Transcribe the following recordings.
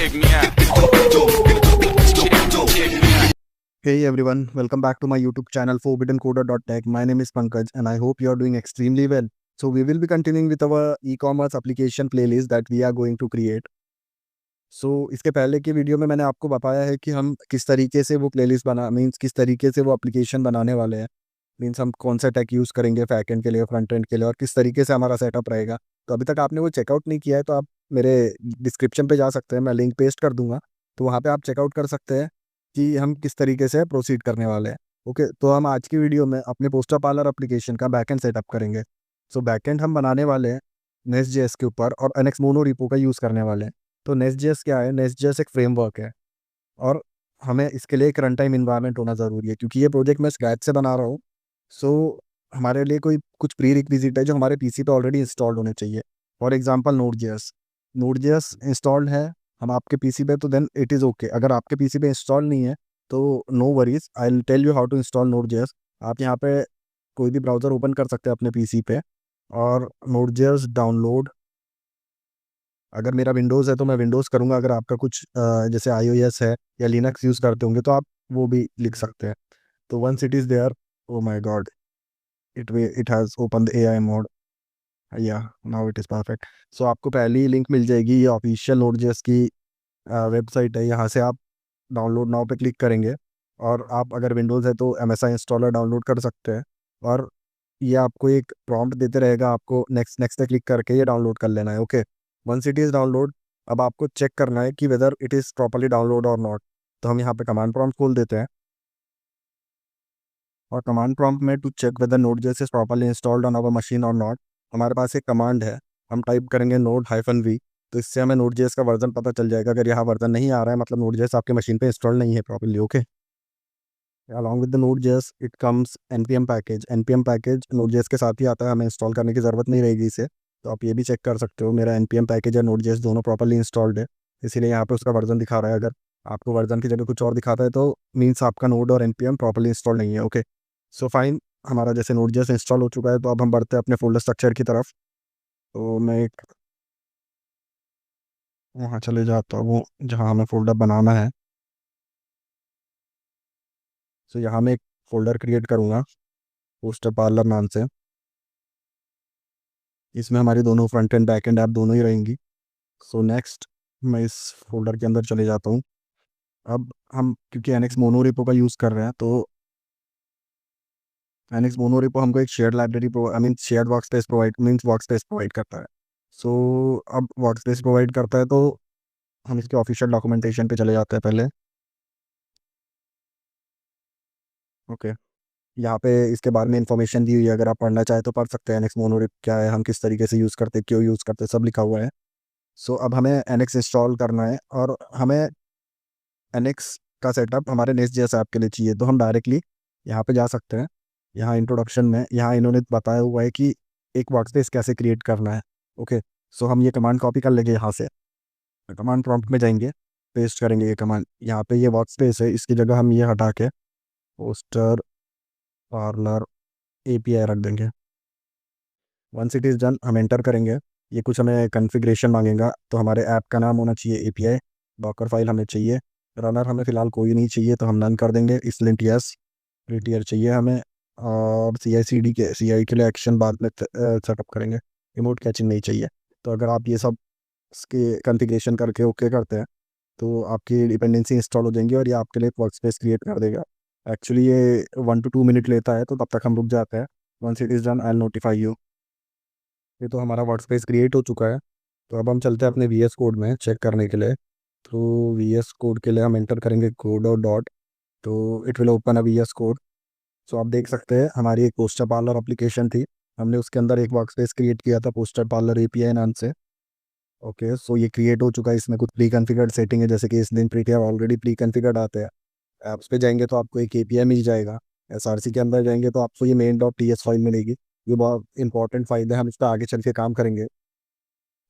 check me out. Check me out. Hey everyone, welcome back to my YouTube channel forbiddencoder.tech. My name is Pankaj and I hope you are doing extremely well. So we will be continuing with our e-commerce application playlist that we are going to create. इसके पहले की video में मैंने आपको बताया है कि हम किस तरीके से वो प्लेलिस्ट किस तरीके से वो एप्लीकेशन बनाने वाले हैं। हम कौन सा टेक यूज़ करेंगे बैकएंड के लिए, फ्रंट एंड के लिए और किस तरीके से हमारा सेटअप रहेगा। तो अभी तक आपने वो चेकआउट नहीं किया है तो आप मेरे डिस्क्रिप्शन पे जा सकते हैं, मैं लिंक पेस्ट कर दूँगा। तो वहाँ पे आप चेकआउट कर सकते हैं कि हम किस तरीके से प्रोसीड करने वाले हैं। ओके, तो हम आज की वीडियो में अपने पोस्टर पार्लर एप्लीकेशन का बैकएंड सेटअप करेंगे। बैकएंड हम बनाने वाले हैं नेस्ट.जेएस के ऊपर और एनएक्स मोनोरिपो का यूज़ करने वाले हैं। तो नेस्ट.जेएस क्या है? नेस्ट.जेएस एक फ्रेमवर्क है और हमें इसके लिए एक रन टाइम इन्वायरमेंट होना ज़रूरी है क्योंकि ये प्रोजेक्ट मैं स्क्रैच से बना रहा हूँ। हमारे लिए कोई कुछ प्री रिक्विजिट है जो हमारे पीसी पे ऑलरेडी इंस्टॉल्ड होने चाहिए। फॉर एग्जांपल नोड.जेएस इंस्टॉल्ड है हम आपके पीसी पे, तो देन इट इज़ ओके। अगर आपके पीसी पे इंस्टॉल नहीं है तो no worries, I will tell you how to install node JS. आप यहाँ पे कोई भी ब्राउज़र ओपन कर सकते हैं अपने पीसी पे और नोड.जेएस डाउनलोड। अगर मेरा विंडोज़ है तो मैं विंडोज़ करूँगा, अगर आपका कुछ जैसे आईओएस है या लिनक्स यूज़ करते होंगे तो आप वो भी लिख सकते हैं। तो once it is there, oh my god, it has open the AI mode. या नाउ इट इज़ परफेक्ट। आपको पहली लिंक मिल जाएगी, ये ऑफिशियल नोड.जेएस की वेबसाइट है। यहाँ से आप डाउनलोड नाउ पे क्लिक करेंगे और आप अगर विंडोज़ है तो एमएसआई इंस्टॉलर डाउनलोड कर सकते हैं और ये आपको एक प्रॉम्प्ट देते रहेगा, आपको नेक्स्ट नेक्स्ट पे क्लिक करके ये डाउनलोड कर लेना है। Okay, once it is download, अब आपको चेक करना है कि whether it is properly download और नॉट। तो हम यहाँ पे कमांड प्रॉम्प्ट खोल देते हैं और कमांड प्रॉम्प्ट में to check whether node JS is properly installed on our machine or not, हमारे पास एक कमांड है। हम टाइप करेंगे node-v, तो इससे हमें नोड.जेएस का वर्जन पता चल जाएगा। अगर यहाँ वर्जन नहीं आ रहा है मतलब नोड.जेएस आपके मशीन पे इंस्टॉल नहीं है properly. Okay, along with the node JS it comes npm package. npm package node JS के साथ ही आता है, हमें इंस्टॉल करने की ज़रूरत नहीं रहेगी इसे। तो आप ये भी चेक कर सकते हो मेरा npm पैकेज और नोड.जेएस दोनों प्रॉपर्ली इंस्टॉल्ड है, इसीलिए यहाँ पे उसका वर्जन दिखा रहा है। अगर आपको वर्जन की जगह कुछ और दिखाता है तो मीन्स आपका नोड और npm प्रॉपर्ली इंस्टॉल नहीं है। ओके, फाइन, हमारा जैसे नोड.जेएस इंस्टॉल हो चुका है तो अब हम बढ़ते हैं अपने फोल्डर स्ट्रक्चर की तरफ। तो मैं एक वहाँ चले जाता हूँ जहाँ हमें फोल्डर बनाना है। यहाँ मैं एक फोल्डर क्रिएट करूँगा पोस्टर पार्लर नाम से। इसमें हमारी दोनों front end back and app दोनों ही रहेंगी। नेक्स्ट मैं इस फोल्डर के अंदर चले जाता हूँ। अब हम क्योंकि एनएक्स मोनोरिपो का यूज़ कर रहे हैं तो एनएक्स मोनोरिपो हमको एक shared library I mean shared work space provide करता है। अब वर्क स्पेस प्रोवाइड करता है तो हम इसके ऑफिशियल डॉक्यूमेंटेशन पे चले जाते हैं पहले। ओके, यहाँ पे इसके बारे में इंफॉर्मेशन दी हुई है, अगर आप पढ़ना चाहें तो पढ़ सकते हैं। एनएक्स मोनोरिप क्या है, हम किस तरीके से यूज़ करते हैं, क्यों यूज़ करते हैं, सब लिखा हुआ है। अब हमें एनएक्स इंस्टॉल करना है और हमें एनएक्स का सेटअप हमारे नेस्ट.जेएस ऐप के लिए चाहिए। तो हम डायरेक्टली यहाँ पे जा सकते हैं। यहाँ इंट्रोडक्शन में यहाँ इन्होंने बताया हुआ है कि एक वर्कस्पेस कैसे क्रिएट करना है। ओके, हम ये कमांड कॉपी कर लेंगे, यहाँ से कमांड प्रॉम्प्ट में जाएंगे, पेस्ट करेंगे ये कमांड। यहाँ पे ये वर्कस्पेस है, इसकी जगह हम ये हटा के पोस्टर पार्लर एपीआई रख देंगे। वंस इट इज़ डन हम एंटर करेंगे। ये कुछ हमें कन्फिग्रेशन मांगेगा, तो हमारे ऐप का नाम होना चाहिए एपीआई, डॉकर फाइल हमें चाहिए, रनर हमें फ़िलहाल कोई नहीं चाहिए तो हम नन कर देंगे। इसलिंट यस, प्रीटियर चाहिए हमें और सी आई के लिए एक्शन बाद में सेटअप करेंगे। रिमोट कैचिंग नहीं चाहिए। तो अगर आप ये सब इसके कन्फिग्रेशन करके ओके करते हैं तो आपकी डिपेंडेंसी इंस्टॉल हो जाएंगी और ये आपके लिए एक वर्क स्पेस क्रिएट कर देगा। एक्चुअली ये 1 to 2 मिनट लेता है तो तब तक हम रुक जाते हैं। Once it is done I will notify you. ये तो हमारा वर्क स्पेस क्रिएट हो चुका है। तो अब हम चलते हैं अपने वी एस कोड में चेक करने के लिए। तो वी एस कोड के लिए हम एंटर करेंगे कोड और डॉट, तो it will open a V S code. आप देख सकते हैं हमारी एक पोस्टर पार्लर एप्लीकेशन थी, हमने उसके अंदर एक वर्क स्पेस क्रिएट किया था पोस्टर पार्लर एपीआई नाम से। ओके, ये क्रिएट हो चुका है। इसमें कुछ प्री कॉन्फ़िगर्ड सेटिंग है, जैसे कि इस दिन प्रीटियर ऑलरेडी प्री कॉन्फ़िगर्ड आते हैं। ऐप्स पे जाएंगे तो आपको एक एपीआई मिल जाएगा। एसआरसी के अंदर जाएंगे तो आपको ये main.ts फाइल मिलेगी। ये बहुत इंपॉर्टेंट फाइल है, हम इस पर आगे चल के काम करेंगे।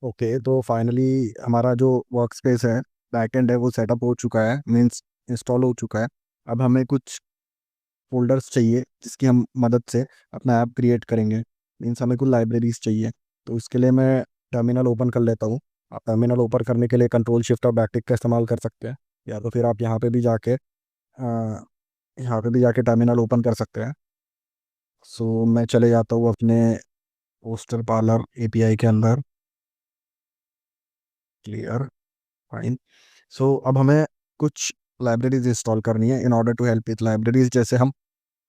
ओके, तो फाइनली हमारा जो वर्क स्पेस है, बैकएंड है, वो सेटअप हो चुका है, मीन्स इंस्टॉल हो चुका है। अब हमें कुछ फोल्डर्स चाहिए जिसकी हम मदद से अपना ऐप क्रिएट करेंगे, मीन्स हमें कुछ लाइब्रेरीज चाहिए। तो इसके लिए मैं टर्मिनल ओपन कर लेता हूँ आप टर्मिनल ओपन करने के लिए कंट्रोल शिफ्ट और बैकटिक का इस्तेमाल कर सकते हैं, या तो फिर आप यहाँ पे भी जाके टर्मिनल ओपन कर सकते हैं। सो मैं चले जाता हूँ अपने पोस्टर पार्लर एपीआई के अंदर। क्लियर। फाइन। सो अब हमें कुछ लाइब्रेरीज इंस्टॉल करनी है in order to help with libraries. जैसे हम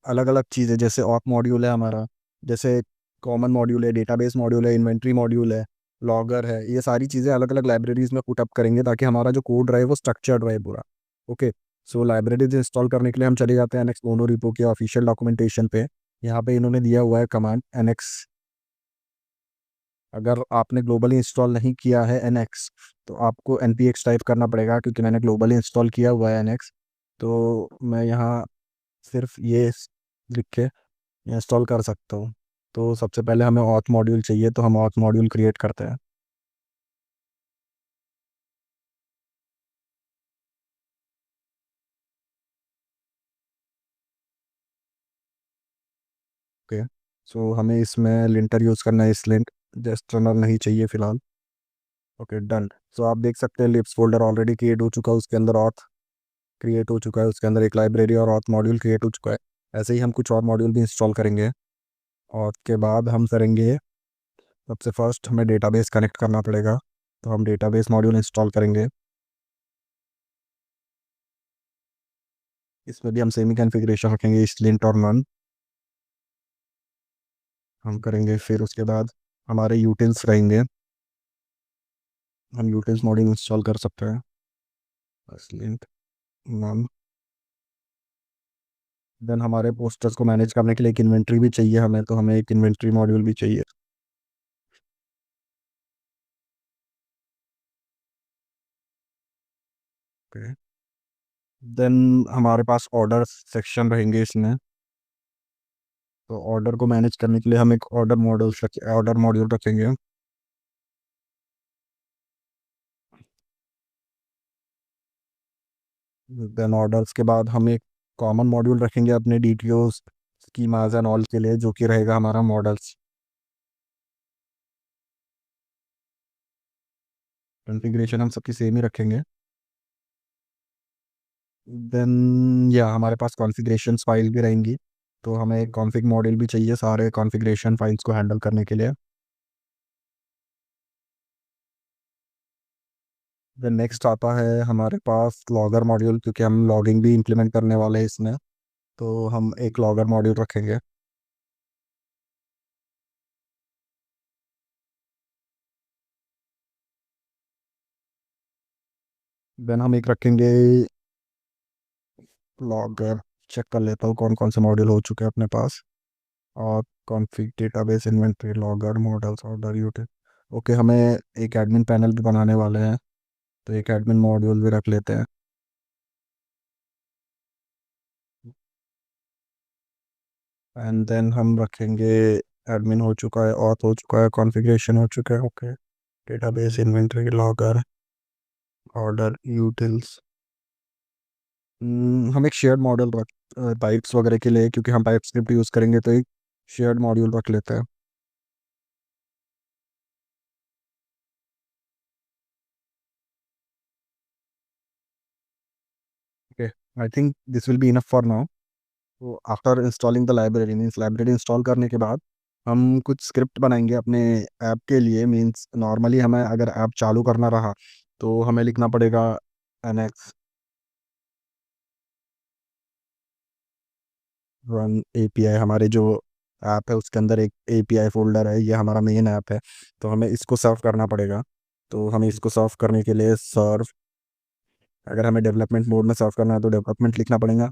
अलग अलग चीज़ें, जैसे ऑथ मॉड्यूल है हमारा, जैसे कॉमन मॉड्यूल है, डेटाबेस मॉड्यूल है, इन्वेंट्री मॉड्यूल है, लॉगर है, ये सारी चीज़ें अलग अलग लाइब्रेरीज में पुट अप करेंगे ताकि हमारा जो कोड रहे वो स्ट्रक्चर्ड रहे पूरा। ओके। सो लाइब्रेरीज इंस्टॉल करने के लिए हम चले जाते हैं एनएक्स मोनोरिपो के ऑफिशियल डॉक्यूमेंटेशन पे। यहाँ पे इन्होंने दिया हुआ है कमांड एनएक्स। अगर आपने ग्लोबली इंस्टॉल नहीं किया है एनएक्स, तो आपको npx टाइप करना पड़ेगा, क्योंकि मैंने ग्लोबली इंस्टॉल किया हुआ है एनएक्स। तो मैं यहाँ सिर्फ ये लिख के इंस्टॉल कर सकता हूँ। तो सबसे पहले हमें ऑथ मॉड्यूल चाहिए, तो हम ऑथ मॉड्यूल क्रिएट करते हैं। ओके। सो हमें इसमें लिंटर यूज़ करना है, इस लिंट एक्सटर्नल नहीं चाहिए फिलहाल। Okay, done. सो आप देख सकते हैं लिप्स फोल्डर ऑलरेडी क्रिएट हो चुका है, उसके अंदर ऑथ क्रिएट हो चुका है, उसके अंदर एक लाइब्रेरी और ऑथ मॉड्यूल क्रिएट हो चुका है। ऐसे ही हम कुछ और मॉड्यूल भी इंस्टॉल करेंगे। और उसके बाद हम करेंगे, सबसे फर्स्ट हमें डेटाबेस कनेक्ट करना पड़ेगा, तो हम डेटाबेस मॉड्यूल इंस्टॉल करेंगे। इसमें भी हम सेमी कॉन्फ़िगरेशन रखेंगे, स्लिंट और नन हम करेंगे। फिर उसके बाद हमारे यूटिल्स रहेंगे, हम यूटिल्स मॉड्यूल इंस्टॉल कर सकते हैं। स्लिंट नन। देन हमारे पोस्टर्स को मैनेज करने के लिए एक इन्वेंट्री भी चाहिए हमें, तो हमें एक इन्वेंट्री मॉड्यूल भी चाहिए। ओके। देन हमारे पास ऑर्डर सेक्शन रहेंगे इसमें, तो ऑर्डर को मैनेज करने के लिए हम एक ऑर्डर मॉड्यूल रखेंगे। देन ऑर्डर्स के बाद हम एक कॉमन मॉड्यूल रखेंगे अपने डीटीओस, स्कीमाज एंड ऑल के लिए, जो कि रहेगा हमारा मॉडल्स। कॉन्फ़िगरेशन हम सबकी सेम ही रखेंगे। देन या हमारे पास कॉन्फ़िगरेशन फाइल भी रहेंगी, तो हमें एक कॉन्फ़िग मॉड्यूल भी चाहिए सारे कॉन्फ़िगरेशन फाइल्स को हैंडल करने के लिए। देन नेक्स्ट आता है हमारे पास लॉगर मॉड्यूल, क्योंकि हम लॉगिंग भी इंप्लीमेंट करने वाले हैं इसमें, तो हम एक लॉगर मॉड्यूल रखेंगे। देन हम एक रखेंगे लॉगर। चेक कर लेता हूँ कौन कौन से मॉड्यूल हो चुके हैं अपने पास। और config database inventory logger models order यूटिल। Okay, हमें एक एडमिन पैनल भी बनाने वाले हैं, तो एक एडमिन मॉड्यूल भी रख लेते हैं। एंड देन हम रखेंगे एडमिन हो चुका है, ऑथ हो चुका है, कॉन्फ़िगरेशन हो चुका है। Okay. Database inventory logger order utils. हम एक शेयर्ड मॉडल रख पाइप्स वगैरह के लिए, क्योंकि हम पाइप स्क्रिप्ट यूज़ करेंगे, तो एक शेयर्ड मॉड्यूल रख लेते हैं। Okay, I think this will be enough for now. तो after installing the library, means library install करने के बाद हम कुछ स्क्रिप्ट बनाएंगे अपने ऐप के लिए। मीन्स नॉर्मली हमें अगर ऐप चालू करना रहा, तो हमें लिखना पड़ेगा एनएक्स रन एपीआई। हमारे जो ऐप है उसके अंदर एक एपीआई फोल्डर है, ये हमारा मेन ऐप है, तो हमें इसको सर्व करना पड़ेगा। तो हमें इसको सर्व करने के लिए सर्व, अगर हमें डेवलपमेंट मोड में सर्व करना है तो डेवलपमेंट लिखना पड़ेगा,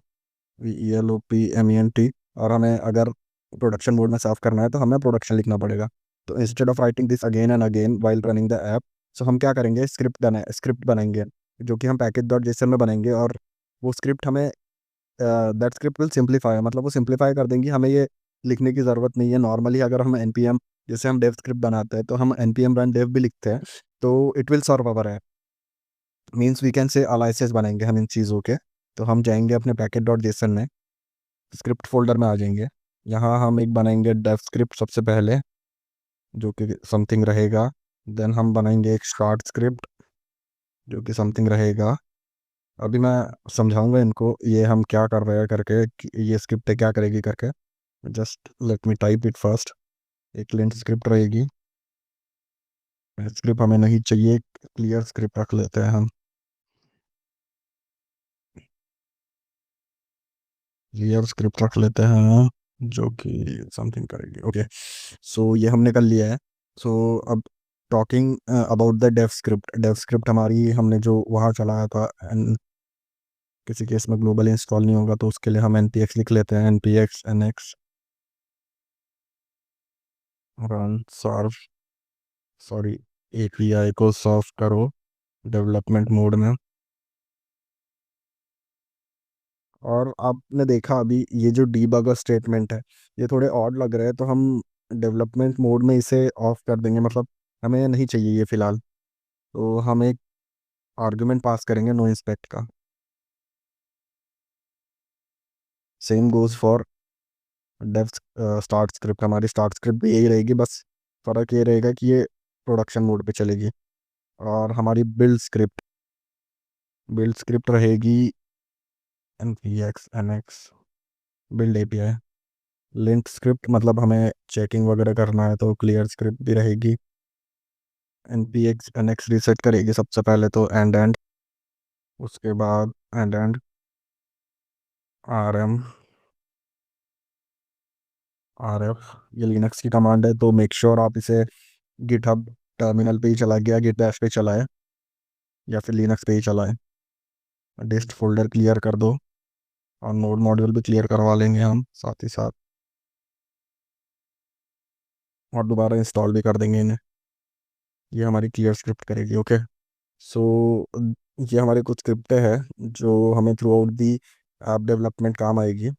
VELOPMENT। और हमें अगर प्रोडक्शन मोड में सर्व करना है तो हमें प्रोडक्शन लिखना पड़ेगा। तो instead of writing this again and again while running the app, so हम क्या करेंगे, स्क्रिप्ट बनाएंगे, जो कि हम पैकेज डॉट जेसन में बनाएंगे। और वो स्क्रिप्ट हमें, दैट स्क्रिप्ट विल सिंप्लीफाई, मतलब वो सिंप्लीफाई कर देंगी, हमें ये लिखने की ज़रूरत नहीं है। नॉर्मली अगर हम npm, जैसे हम डेव स्क्रिप्ट बनाते हैं तो हम npm रन डेव भी लिखते हैं, तो it will serve our app. Means we can say aliases बनाएंगे हम इन चीज़ों के। तो हम जाएंगे अपने पैकेट डॉट जेसन में, स्क्रिप्ट फोल्डर में आ जाएंगे। यहाँ हम एक बनाएंगे डेव स्क्रिप्ट सबसे पहले, जो कि समथिंग रहेगा देन हम बनाएंगे एक स्टार्ट स्क्रिप्ट जो कि समथिंग रहेगा। अभी मैं समझाऊंगा इनको ये हम क्या कर रहे हैं करके, कि ये स्क्रिप्ट क्या करेगी करके। Just let me type it first. एक लेंथ स्क्रिप्ट रहेगी। स्क्रिप्ट हमें नहीं चाहिए, क्लियर स्क्रिप्ट रख लेते हैं हम। क्लियर स्क्रिप्ट रख लेते हैं जो कि समथिंग करेगी। ओके, सो ये हमने कर लिया है। सो अब talking about the dev script हमारी हमने जो वहाँ चलाया था, किसी केस में ग्लोबल इंस्टॉल नहीं होगा तो उसके लिए हम npx लिख लेते हैं, npx nx रन सर्व, सॉरी, एपीआई को सर्व करो डेवलपमेंट मोड में। और आपने देखा अभी ये जो डीबगर स्टेटमेंट है ये थोड़े ऑड लग रहे हैं, तो हम डेवलपमेंट मोड में इसे ऑफ कर देंगे, मतलब हमें नहीं चाहिए ये फिलहाल। तो हम एक आर्गुमेंट पास करेंगे नो इंस्पेक्ट का। Same goes for dev start script, हमारी स्टार्ट स्क्रिप्ट भी यही रहेगी, बस फ़र्क ये रहेगा कि ये प्रोडक्शन मोड पे चलेगी। और हमारी बिल्ड स्क्रिप्ट रहेगी npx nx build API. Lint script मतलब हमें चेकिंग वगैरह करना है तो क्लियर स्क्रिप्ट भी रहेगी। npx nx रीसेट करेगी सबसे पहले तो एंड उसके बाद एंड rm rf, ये लिनक्स की कमांड है तो मेक श्योर आप इसे गिटहब टर्मिनल पे ही चला गया, गिट बैश पे चलाए या फिर लिनक्स पे ही चलाए। डिस्ट फोल्डर क्लियर कर दो और नोड मॉड्यूल भी क्लियर करवा लेंगे हम साथ ही साथ, और दोबारा इंस्टॉल भी कर देंगे इन्हें। ये हमारी क्लियर स्क्रिप्ट करेगी। ओके, सो ये हमारी कुछ स्क्रिप्टें हैं जो हमें through out the app development काम आएगी।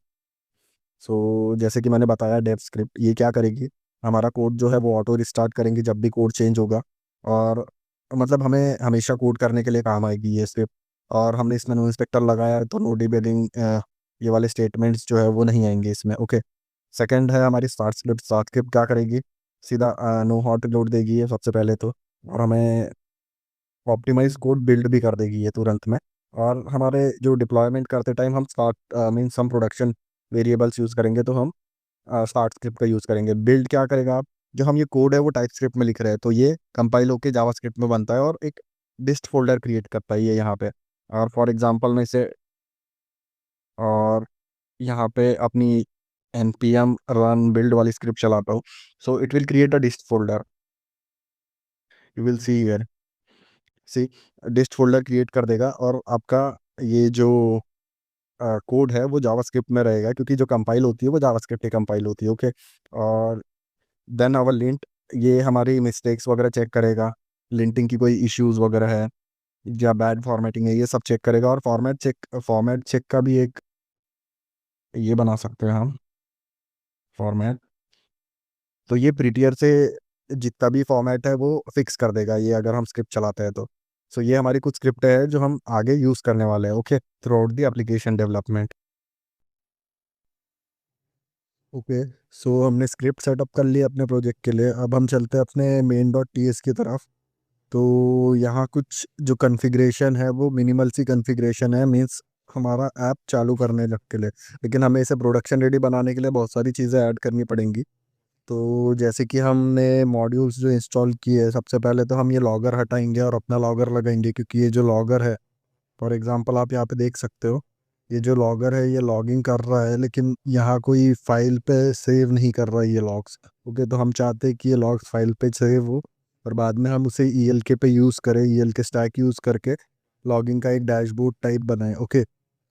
सो जैसे कि मैंने बताया डेव स्क्रिप्ट ये क्या करेगी, हमारा कोड जो है वो ऑटो रिस्टार्ट करेंगे जब भी कोड चेंज होगा। और मतलब हमें हमेशा कोड करने के लिए काम आएगी ये स्क्रिप्ट। और हमने इसमें नो इंस्पेक्टर लगाया है तो नो डिबगिंग ये वाले स्टेटमेंट्स जो है वो नहीं आएंगे इसमें। ओके, सेकंड है हमारी स्टार्ट स्क्रिप्ट क्या करेगी, सीधा नो हॉट लोड देगी ये सबसे पहले तो, और हमें ऑप्टिमाइज कोड बिल्ड भी कर देगी ये तुरंत में। और हमारे जो डिप्लॉयमेंट करते टाइम हम स्टार्ट मीन्स हम प्रोडक्शन वेरिएबल्स यूज़ करेंगे तो हम स्टार्ट स्क्रिप्ट का यूज़ करेंगे। बिल्ड क्या करेगा आप, जो हम ये कोड है वो टाइप स्क्रिप्ट में लिख रहे हैं तो ये कंपाइल होकर जावा स्क्रिप्ट में बनता है और एक डिस्ट फोल्डर क्रिएट करता है ये यहाँ पे। और फॉर एग्जांपल मैं इसे और यहाँ पे अपनी npm रन बिल्ड वाली स्क्रिप्ट चलाता हूँ, so it will create a dist folder. You will see here, see, dist folder create कर देगा और आपका ये जो कोड है वो जावास्क्रिप्ट में रहेगा, क्योंकि जो कंपाइल होती है वो जावास्क्रिप्ट ही कंपाइल होती है। ओके, और देन आवर लिंट ये हमारी मिस्टेक्स वगैरह चेक करेगा, लिंटिंग की कोई इश्यूज वगैरह है या बैड फॉर्मेटिंग है ये सब चेक करेगा। और फॉर्मेट चेक का भी एक ये बना सकते हैं हम फॉर्मेट। तो ये प्रीटियर से जितना भी फॉर्मेट है वो फिक्स कर देगा ये अगर हम स्क्रिप्ट चलाते हैं तो। सो ये हमारी कुछ स्क्रिप्ट है जो हम आगे यूज़ करने वाले हैं। Okay, throughout the application development. Okay, so हमने स्क्रिप्ट सेटअप कर लिया अपने प्रोजेक्ट के लिए। अब हम चलते हैं अपने मेन डॉट टी एस की तरफ। तो यहाँ कुछ जो कॉन्फ़िगरेशन है वो मिनिमल सी कॉन्फ़िगरेशन है, मींस हमारा ऐप चालू करने लग के लिए। लेकिन हमें इसे प्रोडक्शन रेडी बनाने के लिए बहुत सारी चीज़ें ऐड करनी पड़ेंगी। तो जैसे कि हमने मॉड्यूल्स जो इंस्टॉल किए, सबसे पहले तो हम ये लॉगर हटाएंगे और अपना लॉगर लगाएंगे, क्योंकि ये जो लॉगर है, फॉर एग्जांपल आप यहाँ पे देख सकते हो, ये जो लॉगर है ये लॉगिंग कर रहा है लेकिन यहाँ कोई फाइल पे सेव नहीं कर रहा है ये लॉग्स। ओके, तो हम चाहते हैं कि ये लॉग्स फाइल पे सेव हो और बाद में हम उसे ELK पे यूज़ करें, ELK स्टैक यूज़ करके लॉगिंग का एक डैशबोर्ड टाइप बनाएं। ओके,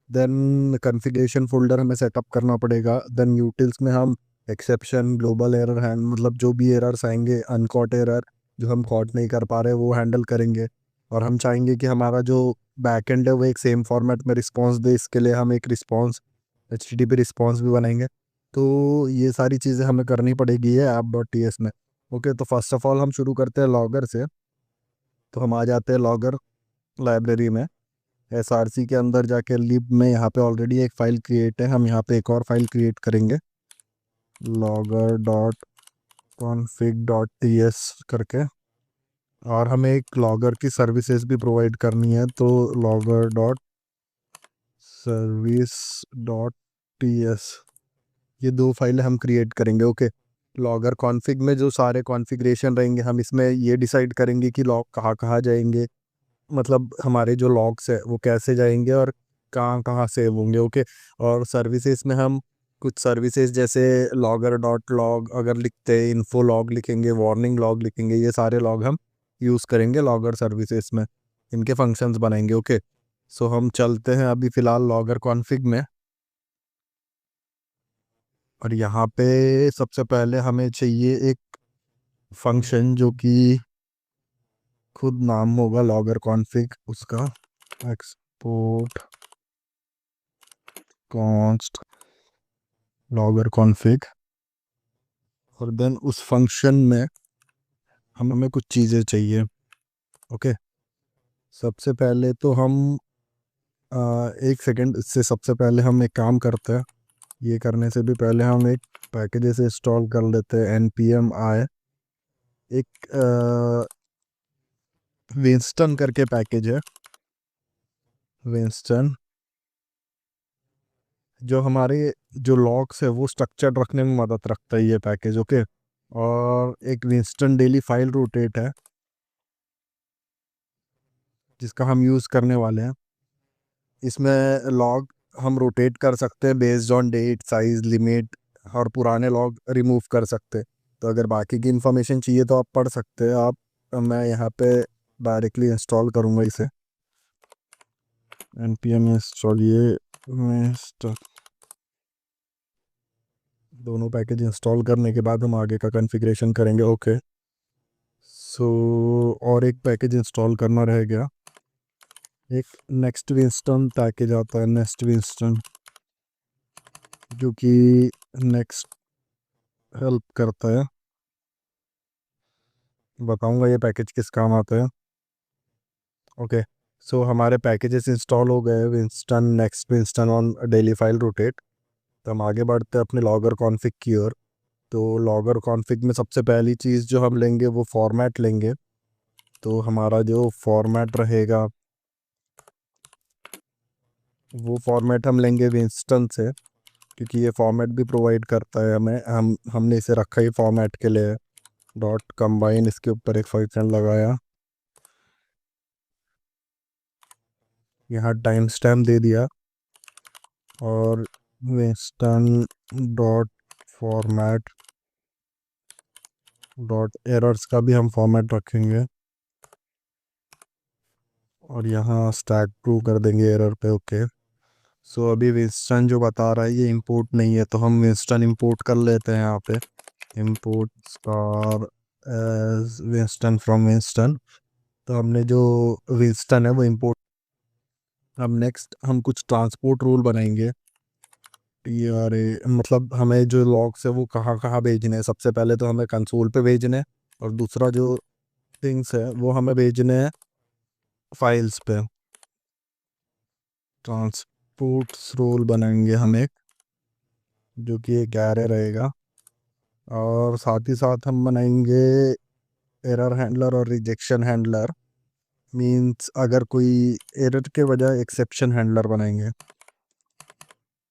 देन कॉन्फ़िगरेशन फोल्डर हमें सेटअप करना पड़ेगा। देन यूटिल्स में हम एक्सेप्शन, ग्लोबल एरर हैंड, मतलब जो भी एरर्स आएंगे, अनकॉट एरर जो हम कॉट नहीं कर पा रहे वो हैंडल करेंगे। और हम चाहेंगे कि हमारा जो बैकएंड है वो एक सेम फॉर्मेट में रिस्पॉन्स दे, इसके लिए हम एक रिस्पॉन्स HTTP रिस्पॉन्स भी बनाएंगे। तो ये सारी चीज़ें हमें करनी पड़ेगी ये app.ts में। ओके, तो फर्स्ट ऑफ ऑल हम शुरू करते हैं लॉगर से। तो हम आ जाते हैं लॉगर लाइब्रेरी में, SRC के अंदर जाके लिब में यहाँ पे ऑलरेडी एक फ़ाइल क्रिएट है, हम यहाँ पे एक और फाइल क्रिएट करेंगे logger.config.ts करके। और हमें एक लॉगर की सर्विसेज भी प्रोवाइड करनी है, तो logger dot service dot T S, ये दो फाइलें हम क्रिएट करेंगे। ओके, लॉगर कॉन्फ़िग में जो सारे कॉन्फ़िगरेशन रहेंगे हम इसमें ये डिसाइड करेंगे कि लॉग कहाँ कहाँ जाएंगे, मतलब हमारे जो लॉग्स है वो कैसे जाएंगे और कहाँ कहाँ सेव होंगे। ओके, और सर्विसेज में हम कुछ सर्विसेज जैसे लॉगर डॉट लॉग अगर लिखते हैं, इन्फो लॉग लिखेंगे, वार्निंग लॉग लिखेंगे, ये सारे लॉग हम यूज़ करेंगे लॉगर सर्विसेज में, इनके फंक्शंस बनाएंगे। ओके, सो हम चलते हैं अभी फ़िलहाल लॉगर कॉन्फ़िग में। और यहाँ पे सबसे पहले हमें चाहिए एक फंक्शन जो कि खुद नाम होगा लॉगर कॉन्फ़िग उसका, एक्सपोर्ट कॉन्स्ट लॉगर कॉन्फ़िग। और देन उस फंक्शन में हमें कुछ चीज़ें चाहिए। ओके, सबसे पहले तो हम एक सेकेंड, इससे सबसे पहले हम एक काम करते हैं, ये करने से भी पहले हम एक पैकेजेस इंस्टॉल कर लेते हैं। एन पी एम आई एक विंस्टन करके पैकेज है, विंस्टन, जो हमारे जो लॉग्स है वो स्ट्रक्चर्ड रखने में मदद रखता है ये पैकेज। ओके, और एक विंस्टन डेली फाइल रोटेट है जिसका हम यूज़ करने वाले हैं। इसमें लॉग हम रोटेट कर सकते हैं based on date, size, limit, और पुराने लॉग रिमूव कर सकते हैं। तो अगर बाकी की इंफॉर्मेशन चाहिए तो आप पढ़ सकते हैं। आप मैं यहाँ पे डायरेक्टली इंस्टॉल करूँगा इसे, एन पी एम इंस्टॉल, ये मैं दोनों पैकेज इंस्टॉल करने के बाद हम आगे का कॉन्फ़िगरेशन करेंगे। ओके, सो और एक पैकेज इंस्टॉल करना रह गया, एक नेक्स्ट विंस्टन पैकेज आता है, नेक्स्ट विंस्टन, जो कि नेक्स्ट हेल्प करता है। बताऊंगा ये पैकेज किस काम आता है। ओके, सो हमारे पैकेजेस इंस्टॉल हो गए, Winston, next Winston on daily file rotate. तो हम आगे बढ़ते हैं अपने लॉगर कॉन्फ़िग की ओर। तो लॉगर कॉन्फ़िग में सबसे पहली चीज़ जो हम लेंगे वो फॉर्मेट लेंगे। तो हमारा जो फॉर्मेट रहेगा वो फॉर्मेट हम लेंगे विंस्टन से, क्योंकि ये फॉर्मेट भी प्रोवाइड करता है हमें, हमने इसे रखा ही फॉर्मेट के लिए। डॉट कंबाइन, इसके ऊपर एक फंक्शन लगाया, यहाँ टाइम स्टैम्प दे दिया, और Winston dot format dot errors का भी हम फॉर्मेट रखेंगे, और यहाँ स्टैक प्रूव कर देंगे एरर पे। ओके, सो अभी विंस्टन जो बता रहा है ये इंपोर्ट नहीं है, तो हम विंस्टन इंपोर्ट कर लेते हैं यहाँ पे, import star as Winston from Winston. तो हमने जो विंस्टन है वो इंपोर्ट। अब नेक्स्ट हम कुछ ट्रांसपोर्ट रूल बनाएंगे। ये अरे मतलब हमें जो लॉग्स है वो कहाँ कहाँ भेजने हैं, सबसे पहले तो हमें कंसोल पे भेजने हैं, और दूसरा जो थिंग्स है वो हमें भेजने हैं फाइल्स पे। ट्रांसपोर्ट रूल बनाएंगे हम एक, जो कि एक एरे रहेगा, और साथ ही साथ हम बनाएंगे एरर हैंडलर और रिजेक्शन हैंडलर। मींस अगर कोई एरर के बजाय एक्सेप्शन हैंडलर बनाएंगे,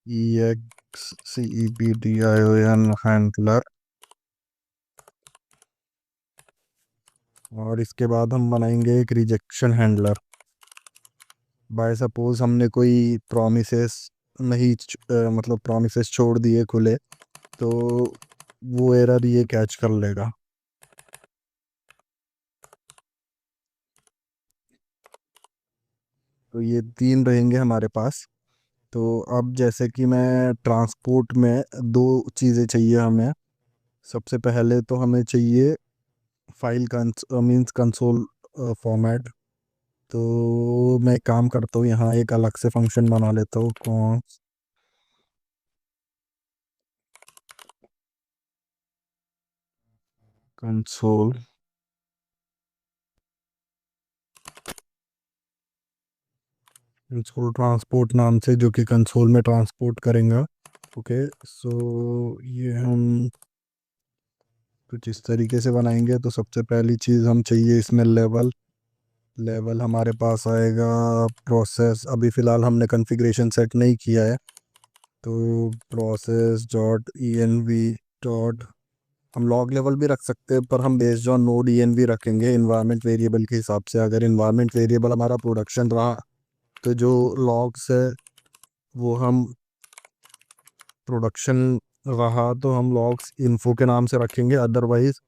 E X C E P T I O N handler. और इसके बाद हम बनाएंगे एक रिजेक्शन हैंडलर। बाय सपोज हमने कोई प्रोमिसेस नहीं मतलब प्रोमिसेस छोड़ दिए खुले, तो वो एरर ये कैच कर लेगा। तो ये तीन रहेंगे हमारे पास। तो अब जैसे कि मैं ट्रांसपोर्ट में दो चीज़ें चाहिए हमें। सबसे पहले तो हमें चाहिए फाइल मीन्स कंसोल फॉर्मेट। तो मैं एक काम करता हूँ, यहाँ एक अलग से फंक्शन बना लेता हूँ, कंसोल कंसोल ट्रांसपोर्ट नाम से, जो कि कंसोल में ट्रांसपोर्ट करेंगे। ओके, सो ये हम तो जिस तरीके से बनाएंगे तो सबसे पहली चीज़ हम चाहिए इसमें लेवल। लेवल हमारे पास आएगा प्रोसेस। अभी फ़िलहाल हमने कॉन्फ़िगरेशन सेट नहीं किया है, तो process dot E N V dot, हम लॉग लेवल भी रख सकते हैं पर हम based on node E N V रखेंगे इन्वायरमेंट वेरिएबल के हिसाब से। अगर इन्वायरमेंट वेरिएबल हमारा प्रोडक्शन रहा तो जो लॉग्स है वो हम प्रोडक्शन रहा तो हम लॉग्स इन्फो के नाम से रखेंगे, अदरवाइज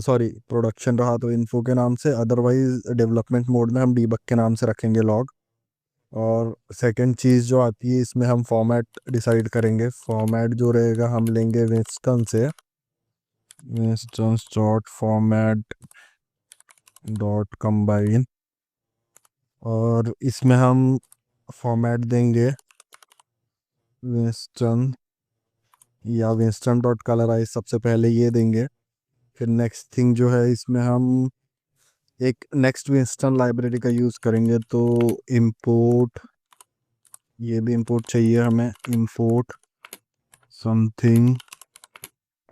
सॉरी प्रोडक्शन रहा तो इन्फो के नाम से, अदरवाइज डेवलपमेंट मोड में हम डीबग के नाम से रखेंगे लॉग। और सेकंड चीज़ जो आती है इसमें हम फॉर्मेट डिसाइड करेंगे। फॉर्मेट जो रहेगा हम लेंगे विंस्टन से, Winston dot format dot combine, और इसमें हम फॉर्मेट देंगे विंस्टन या विंस्टन डॉट कलराइज, सबसे पहले ये देंगे। फिर नेक्स्ट थिंग जो है इसमें हम एक नेक्स्ट विंस्टन लाइब्रेरी का यूज़ करेंगे, तो इंपोर्ट, ये भी इंपोर्ट चाहिए हमें, इंपोर्ट समथिंग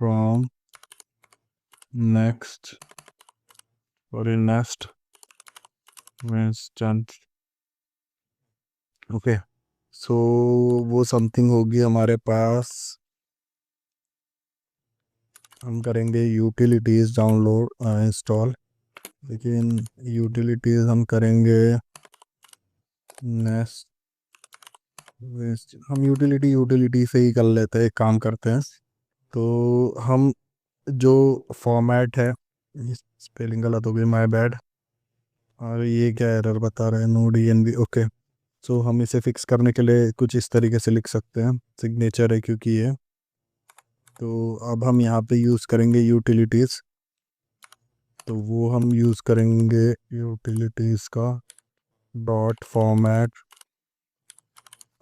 फ्रॉम नेक्स्ट और नेक्स्ट विंस्टन। ओके, सो वो समथिंग होगी हमारे पास। हम करेंगे यूटिलिटीज़ डाउनलोड इंस्टॉल, लेकिन यूटिलिटीज़ हम करेंगे नेक्स्ट, हम यूटिलिटी से ही कर लेते हैं, एक काम करते हैं। तो हम जो फॉर्मेट है, स्पेलिंग गलत हो गई, माय बैड। और ये क्या एरर बता रहा है, no D N B. Okay, so हम इसे फिक्स करने के लिए कुछ इस तरीके से लिख सकते हैं, सिग्नेचर है क्योंकि ये। तो अब हम यहाँ पे यूज़ करेंगे यूटिलिटीज़, तो वो हम यूज़ करेंगे यूटिलिटीज़ का डॉट फॉर्मेट।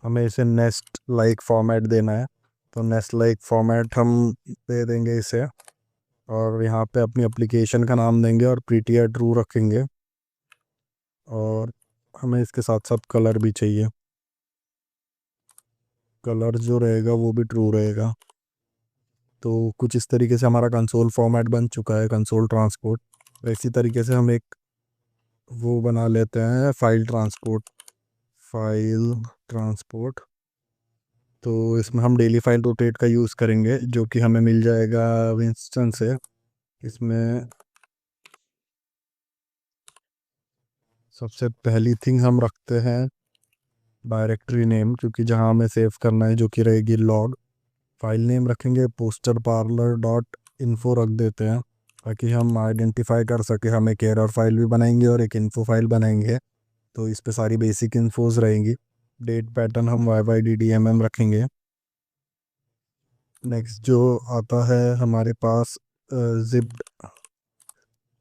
हमें इसे नेस्ट लाइक फॉर्मेट देना है, तो नेस्ट लाइक फॉर्मेट हम दे देंगे इसे, और यहाँ पे अपनी एप्लीकेशन का नाम देंगे और प्रीटियर ट्रू रखेंगे, और हमें इसके साथ साथ कलर भी चाहिए। कलर जो रहेगा वो भी ट्रू रहेगा। तो कुछ इस तरीके से हमारा कंसोल फॉर्मेट बन चुका है, कंसोल ट्रांसपोर्ट। इसी तरीके से हम एक वो बना लेते हैं फाइल ट्रांसपोर्ट, फाइल ट्रांसपोर्ट। तो इसमें हम डेली फाइल रोटेट का यूज़ करेंगे, जो कि हमें मिल जाएगा विंस्टन से। इसमें सबसे पहली थिंग हम रखते हैं डायरेक्टरी नेम, क्योंकि जहाँ हमें सेव करना है जो कि रहेगी लॉग। फाइल नेम रखेंगे पोस्टर पार्लर डॉट इन्फो रख देते हैं, ताकि हम आइडेंटिफाई कर सके। हम एक एरर फाइल भी बनाएंगे और एक इन्फो फाइल बनाएंगे, तो इस पे सारी बेसिक इन्फोज रहेंगी। डेट पैटर्न हम Y Y D D M M रखेंगे। नेक्स्ट जो आता है हमारे पास जिप्ड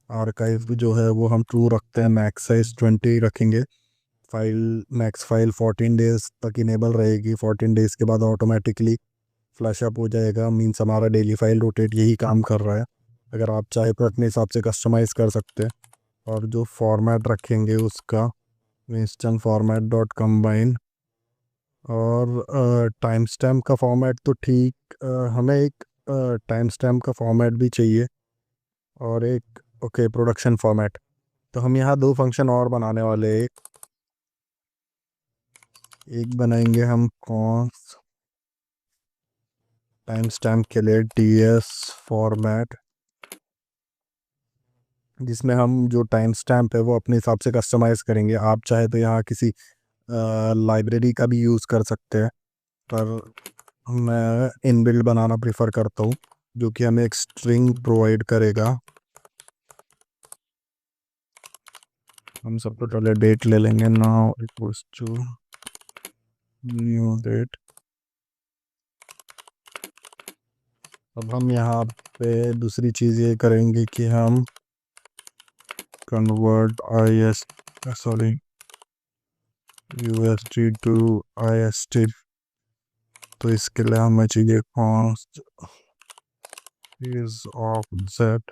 आर्काइव जो है वो हम ट्रू रखते हैं, मैक्स साइज 20 रखेंगे। फाइल मैक्स फाइल 14 डेज तक इनेबल रहेगी, 14 डेज के बाद ऑटोमेटिकली फ्लैश अप हो जाएगा। मीन्स हमारा डेली फाइल रोटेट यही काम कर रहा है। अगर आप चाहे तो अपने हिसाब से कस्टमाइज़ कर सकते हैं। और जो फॉर्मेट रखेंगे उसका विंस्टन फॉर्मेट डॉट कंबाइन, और टाइम स्टैम्प का फॉर्मेट तो ठीक, हमें एक टाइम स्टैम्प का फॉर्मेट भी चाहिए, और एक ओके प्रोडक्शन फॉर्मेट। तो हम यहाँ दो फंक्शन और बनाने वाले हैं। एक बनाएंगे हम कौन टाइम स्टैम्प के लिए टी एस फॉर्मेट, जिसमें हम जो टाइम स्टैम्प है वो अपने हिसाब से कस्टमाइज़ करेंगे। आप चाहे तो यहाँ किसी लाइब्रेरी का भी यूज़ कर सकते हैं, पर मैं इनबिल्ड बनाना प्रेफर करता हूँ, जो कि हमें एक स्ट्रिंग प्रोवाइड करेगा। हम सबसे पहले डेट ले लेंगे, now equals to new date. अब हम यहाँ पे दूसरी चीज़ ये करेंगे कि हम convert I S sorry USD to IST। तो इसके लिए हमें चाहिए कॉस्ट इज ऑफसेट,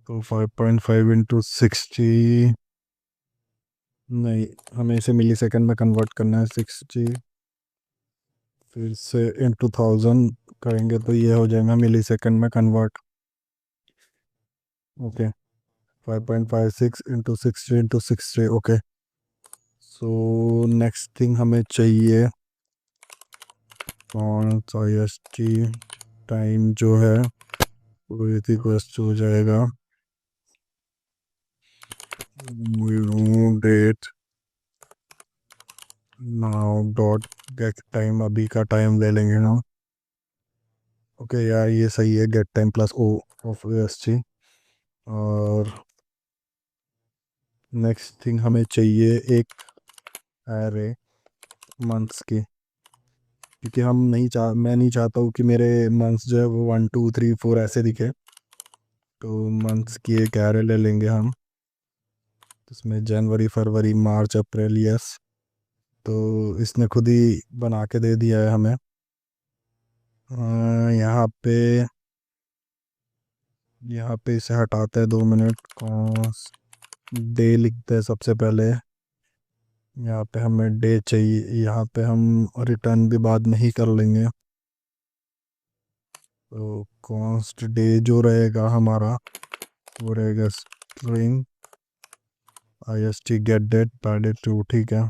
तो 5.5 इंटू 60, नहीं हमें इसे मिली सेकेंड में कन्वर्ट करना है, 60 फिर से इंटू 1000 करेंगे तो ये हो जाएगा मिली सेकेंड में convert. Okay, 5.56 into 60 okay. So next thing हमें चाहिए कौन सा एस टी टाइम जो है वो इक्वल्स हो जाएगा date now dot get time, अभी का टाइम ले लेंगे ना। ओके यार ये सही है, get time plus O of S T. और नेक्स्ट थिंग हमें चाहिए एक एरे मंथ्स की, क्योंकि मैं नहीं चाहता हूँ कि मेरे मंथ्स जो है वो 1 2 3 4 ऐसे दिखे। तो मंथ्स की एक एरे ले लेंगे हम, इसमें जनवरी फरवरी मार्च अप्रैल यस। तो इसने खुद ही बना के दे दिया है हमें। यहाँ पे इसे हटाते हैं 2 मिनट, कॉस डे लिखते हैं सबसे पहले। यहाँ पे हमें डे चाहिए, यहाँ पे हम रिटर्न भी बाद में ही कर लेंगे। तो कॉन्स्ट डे जो रहेगा हमारा वो रहेगा string ist get date padded two, ठीक है।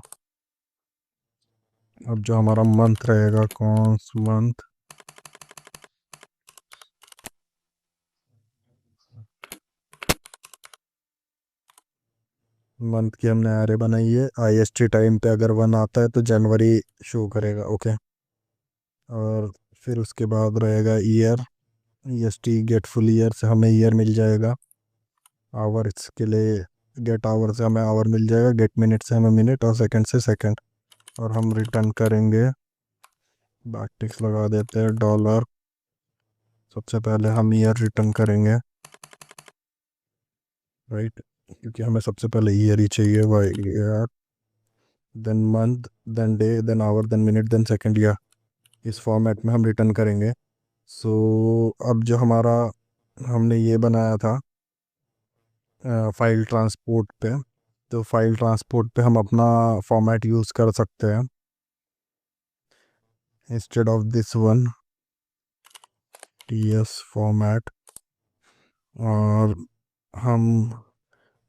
अब जो हमारा मंथ रहेगा कॉन्स्ट मंथ, मंथ की हमने एरे बनाई है। ist टाइम पे अगर 1 आता है तो जनवरी शो करेगा, ओके। और फिर उसके बाद रहेगा year, ist get full year से हमें ईयर मिल जाएगा। आवर्स के लिए गेट आवर से हमें आवर मिल जाएगा, गेट मिनट से हमें मिनट, और सेकंड से सेकंड। और हम रिटर्न करेंगे, बैकटिक्स लगा देते हैं डॉलर। सबसे पहले हम ईयर रिटर्न करेंगे, राइट, क्योंकि हमें सबसे पहले ईयर ही चाहिए, Y year, then month, then day, then hour, then minute, then second year. इस फॉर्मेट में हम रिटर्न करेंगे। सो अब जो हमारा हमने ये बनाया था फाइल ट्रांसपोर्ट पे, तो फाइल ट्रांसपोर्ट पे हम अपना फॉर्मेट यूज़ कर सकते हैं instead of this one TS format. और हम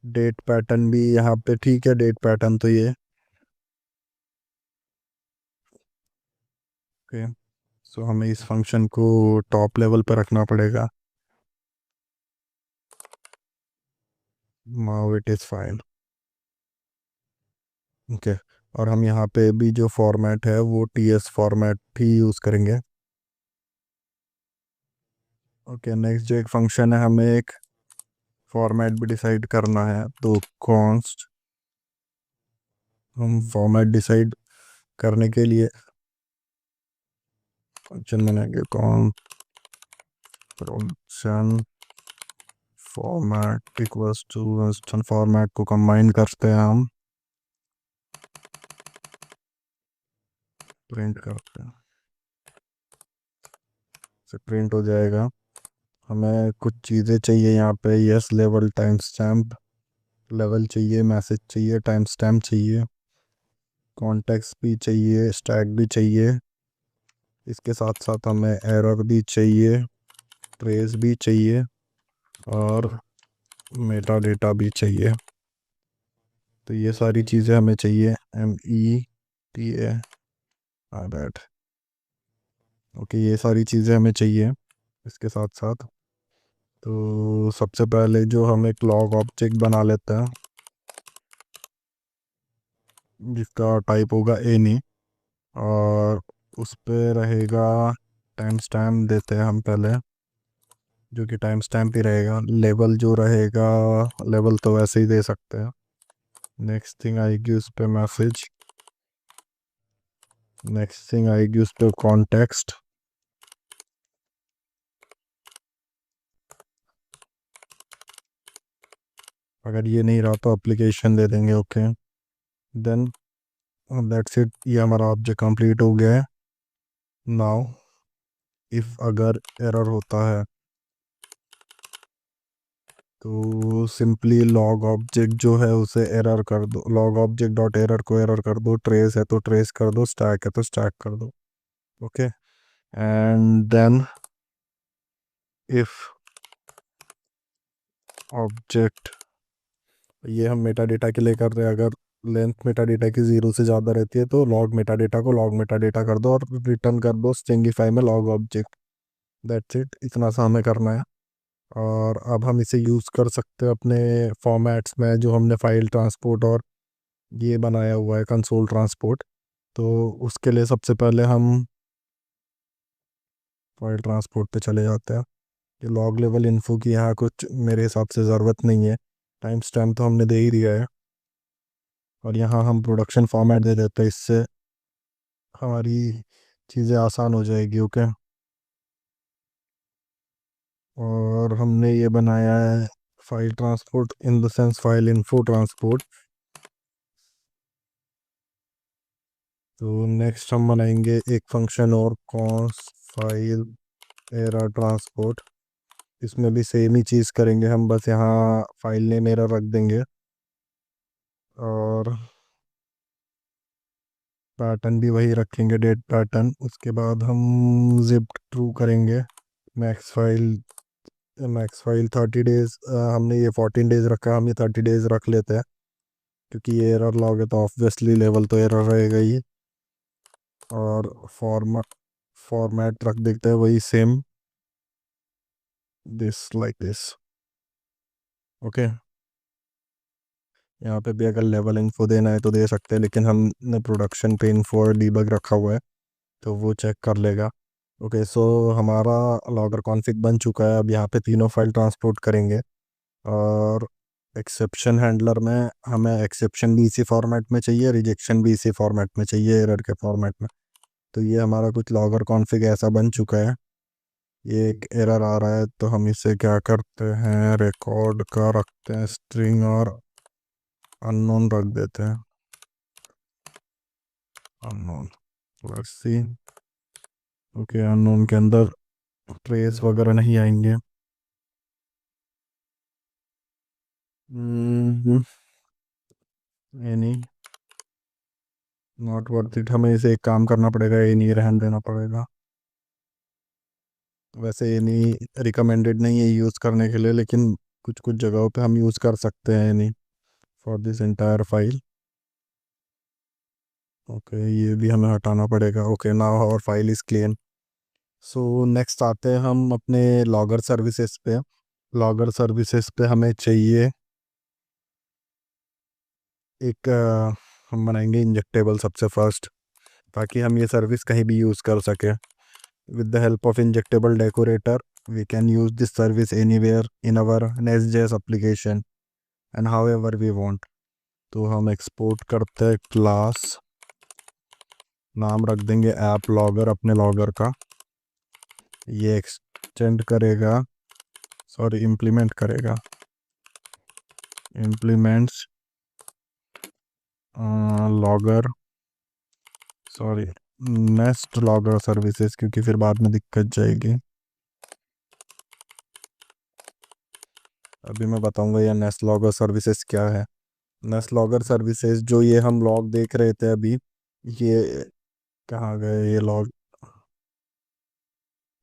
डेट पैटर्न भी यहाँ पे, ठीक है, डेट पैटर्न तो ये ओके। सो हमें इस फंक्शन को टॉप लेवल पर रखना पड़ेगा। Now it is fine, okay. और हम यहाँ पे भी जो फॉर्मेट है वो टीएस फॉर्मेट ही यूज़ करेंगे। ओके, नेक्स्ट जो एक फंक्शन है, हमें एक फॉर्मेट भी डिसाइड करना है। तो कॉन्स्ट हम फॉर्मेट डिसाइड करने के लिए फंक्शन बनाएंगे, कौन function format equals to western format को कंबाइन करते हैं हम, प्रिंट करते हैं, से प्रिंट हो जाएगा। हमें कुछ चीज़ें चाहिए यहाँ पे, yes level time stamp, level चाहिए, मैसेज चाहिए, टाइम स्टैम्प चाहिए, कॉन्टेक्स्ट भी चाहिए, स्टैक भी चाहिए। इसके साथ साथ हमें एरर भी चाहिए, ट्रेस भी चाहिए, और मेटा डेटा भी चाहिए। तो ये सारी चीज़ें हमें चाहिए, META बैट, ओके, ये सारी चीज़ें हमें चाहिए इसके साथ साथ। तो सबसे पहले जो हम एक लॉग ऑब्जेक्ट बना लेते हैं जिसका टाइप होगा एनी, और उस पे रहेगा टाइम स्टैम्प देते हैं हम पहले, जो कि टाइम स्टैम्प ही रहेगा। लेवल जो रहेगा, लेवल तो वैसे ही दे सकते हैं। नेक्स्ट थिंग आएगी उस पे मैसेज, नेक्स्ट थिंग आएगी उस पे कॉन्टेक्स्ट, अगर ये नहीं रहा तो एप्लीकेशन दे देंगे, ओके। देन दैट्स इट, ये हमारा ऑब्जेक्ट कंप्लीट हो गया है। नाउ इफ़ अगर एरर होता है तो सिंपली लॉग ऑब्जेक्ट जो है उसे एरर कर दो, लॉग ऑब्जेक्ट डॉट एरर को एरर कर दो, ट्रेस है तो ट्रेस कर दो, स्टैक है तो स्टैक कर दो, okay, and then if object, ये हम मेटा डेटा के लिए कर रहे हैं, अगर लेंथ मेटा डेटा की 0 से ज़्यादा रहती है तो लॉग मेटा डेटा को लॉग मेटा डेटा कर दो और रिटर्न कर दो स्ट्रिंगिफाई में लॉग ऑब्जेक्ट। दैट्स इट, इतना सा हमें करना है। और अब हम इसे यूज़ कर सकते हैं अपने फॉर्मेट्स में, जो हमने फाइल ट्रांसपोर्ट और ये बनाया हुआ है कंसोल ट्रांसपोर्ट। तो उसके लिए सबसे पहले हम फाइल ट्रांसपोर्ट पे चले जाते हैं। ये लॉग लेवल इन्फो की यहाँ कुछ मेरे हिसाब से ज़रूरत नहीं है, टाइम स्टैम्प तो हमने दे ही दिया है। और यहाँ हम प्रोडक्शन फॉर्मेट दे देते हैं, इससे हमारी चीज़ें आसान हो जाएगी। ओके, और हमने ये बनाया है file transport in the sense file info transport. तो नेक्स्ट हम बनाएंगे एक फंक्शन और कॉन्स फाइल एरर ट्रांसपोर्ट। इसमें भी सेम ही चीज़ करेंगे हम, बस यहाँ फाइल नेम एरर रख देंगे और पैटर्न भी वही रखेंगे, डेट पैटर्न। उसके बाद हम जिप ट्रू करेंगे। Max file, max file 30 days, हमने ये 14 डेज रखा, हम ये 30 डेज रख लेते हैं क्योंकि ये एरर लॉग है तो ऑब्वियसली लेवल तो एरर रहेगा ही। और फॉर्मेट रख देते हैं वही same, this like this. Okay, यहाँ पे भी अगर लेवल इन्फो देना है तो दे सकते हैं, लेकिन हमने प्रोडक्शन पे इन्फो और डीबग रखा हुआ है तो वो चेक कर लेगा। ओके, सो हमारा लॉगर कॉन्फ़िग बन चुका है। अब यहाँ पे तीनों फाइल ट्रांसपोर्ट करेंगे और एक्सेप्शन हैंडलर में हमें एक्सेप्शन भी इसी फॉर्मेट में चाहिए, रिजेक्शन भी इसी फॉर्मेट में चाहिए, एरर के फॉर्मेट में। तो ये हमारा कुछ लॉगर कॉन्फ़िग ऐसा बन चुका है। ये एक एरर आ रहा है तो हम इसे क्या करते हैं, रिकॉर्ड का रखते हैं स्ट्रिंग और अननोन रख देते हैं, unknown. Let's see, okay, unknown के अंदर ट्रेस वगैरह नहीं आएंगे। एनी नॉट वर्थ इट, हमें इसे एक काम करना पड़ेगा, एनी रहने देना पड़ेगा। वैसे एनी रिकमेंडेड नहीं है यूज़ करने के लिए, लेकिन कुछ कुछ जगहों पे हम यूज़ कर सकते हैं any for this entire file. Okay, ये भी हमें हटाना पड़ेगा। Okay, now our file is clean. So next आते हैं हम अपने लॉगर सर्विसेज पे। लॉगर सर्विसेज पे हमें चाहिए एक हम बनाएंगे इंजेक्टेबल सबसे फर्स्ट, ताकि हम ये सर्विस कहीं भी यूज़ कर सकें। With the help of injectable decorator we can use this service anywhere in our nest JS application and however we want. तो हम एक्सपोर्ट करते हैं, क्लास नाम रख देंगे ऐप लॉगर अपने लॉगर का। ये एक्सटेंड करेगा, सॉरी इम्प्लीमेंट करेगा, implements logger, sorry nest logger services, क्योंकि फिर बाद में दिक्कत जाएगी। अभी मैं बताऊंगा ये नेस्ट लॉगर सर्विसेज क्या है। नेस्ट लॉगर सर्विसेज, जो ये हम लॉग देख रहे थे अभी, ये कहाँ गए ये लॉग,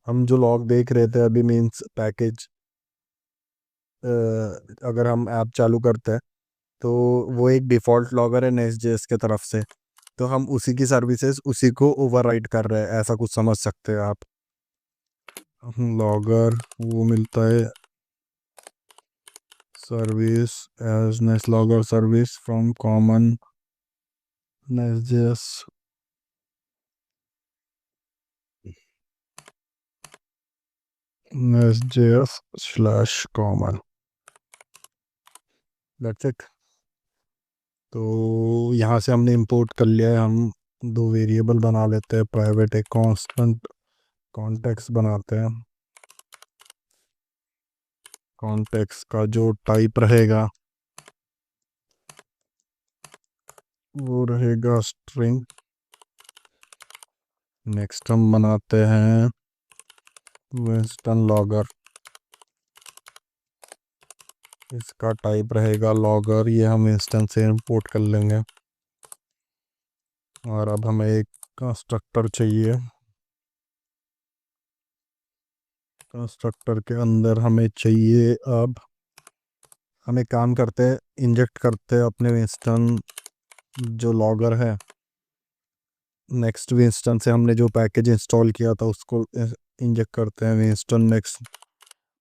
हम जो लॉग देख रहे थे अभी मीन्स पैकेज, अगर हम ऐप चालू करते हैं तो वो एक डिफ़ॉल्ट लॉगर है नेस्ट.जेएस के तरफ से, तो हम उसी की सर्विसेज उसी को ओवरराइड कर रहे हैं, ऐसा कुछ समझ सकते हैं आप। लॉगर वो मिलता है service as nest logger service from common nest JS, nest JS slash common, that's it. तो यहाँ से हमने इंपोर्ट कर लिया है। हम दो वेरिएबल बना लेते हैं, प्राइवेट एक कांस्टेंट कॉन्टेक्स्ट बनाते हैं। कॉन्टेक्स्ट का जो टाइप रहेगा वो रहेगा स्ट्रिंग। नेक्स्ट हम बनाते हैं वेस्टर्न लॉगर, इसका टाइप रहेगा लॉगर, ये हम इंस्टेंस से इंपोर्ट कर लेंगे। और अब हमें एक कंस्ट्रक्टर चाहिए, कंस्ट्रक्टर के अंदर हमें चाहिए, अब हम एक काम करते हैं, इंजेक्ट करते हैं अपने वेस्टर्न जो लॉगर है, नेक्स्ट वेस्टर्न से हमने जो पैकेज इंस्टॉल किया था उसको इंजेक्ट करते हैं वेस्टर्न नेक्स्ट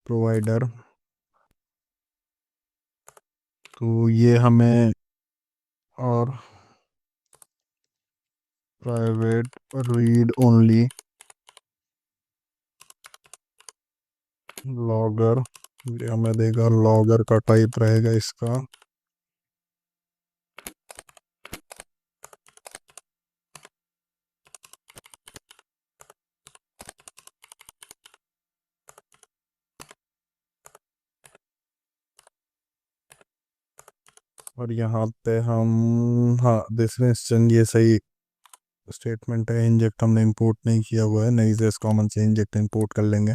प्रोवाइडर। तो ये हमें, और प्राइवेट रीड ओनली लॉगर, ये हमें देगा, लॉगर का टाइप रहेगा इसका और यहाँ पे हम, हाँ दिस वेस्टर्न, ये सही स्टेटमेंट है, इंजेक्ट हमने इंपोर्ट नहीं किया हुआ है, नहीं से कॉमन से इंजेक्ट इंपोर्ट कर लेंगे।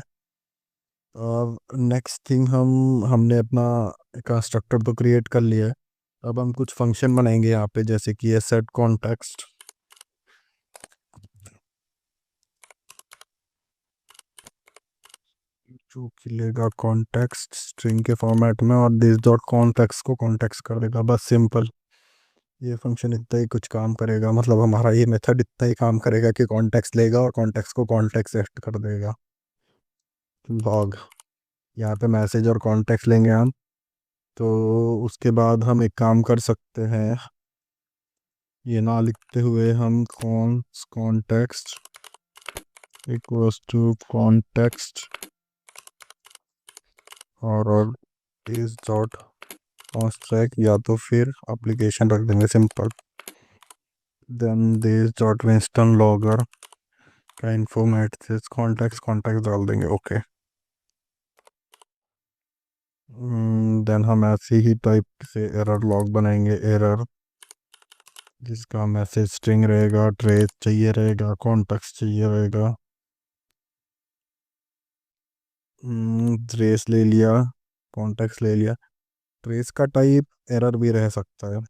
अब नेक्स्ट थिंग, हमने अपना कंस्ट्रक्टर तो क्रिएट कर लिया है, अब हम कुछ फंक्शन बनाएंगे यहाँ पे, जैसे कि ये सेट कॉन्टेक्स्ट, जो कि लेगा कॉन्टेक्स्ट स्ट्रिंग के फॉर्मेट में, और दिस डॉट कॉन्टेक्स्ट को कॉन्टेक्स्ट कर देगा, बस सिंपल। ये फंक्शन इतना ही कुछ काम करेगा, मतलब हमारा ये मेथड इतना ही काम करेगा कि कॉन्टेक्स्ट लेगा और कॉन्टेक्स्ट को कॉन्टेक्स्ट सेट कर देगा। लॉग, यहाँ पे मैसेज और कॉन्टेक्स्ट लेंगे हम, तो उसके बाद हम एक काम कर सकते हैं, ये ना लिखते हुए हम कॉन्टेक्स्ट इक्वल्स टू कॉन्टेक्स्ट और इस डॉट कॉन्स्ट्रैक्ट, या तो फिर एप्लीकेशन रख देंगे simple, then this dot Winston logger का इन्फॉर्मेट कॉन्टेक्स्ट कॉन्टेक्स्ट डाल देंगे, ओके। देन हम ऐसे ही टाइप से एरर लॉग बनाएंगे, एरर जिसका मैसेज स्ट्रिंग रहेगा, ट्रेस चाहिए रहेगा, कॉन्टेक्स्ट चाहिए रहेगा। ट्रेस ले लिया, कॉन्टेक्स्ट ले लिया, ट्रेस का टाइप एरर भी रह सकता है,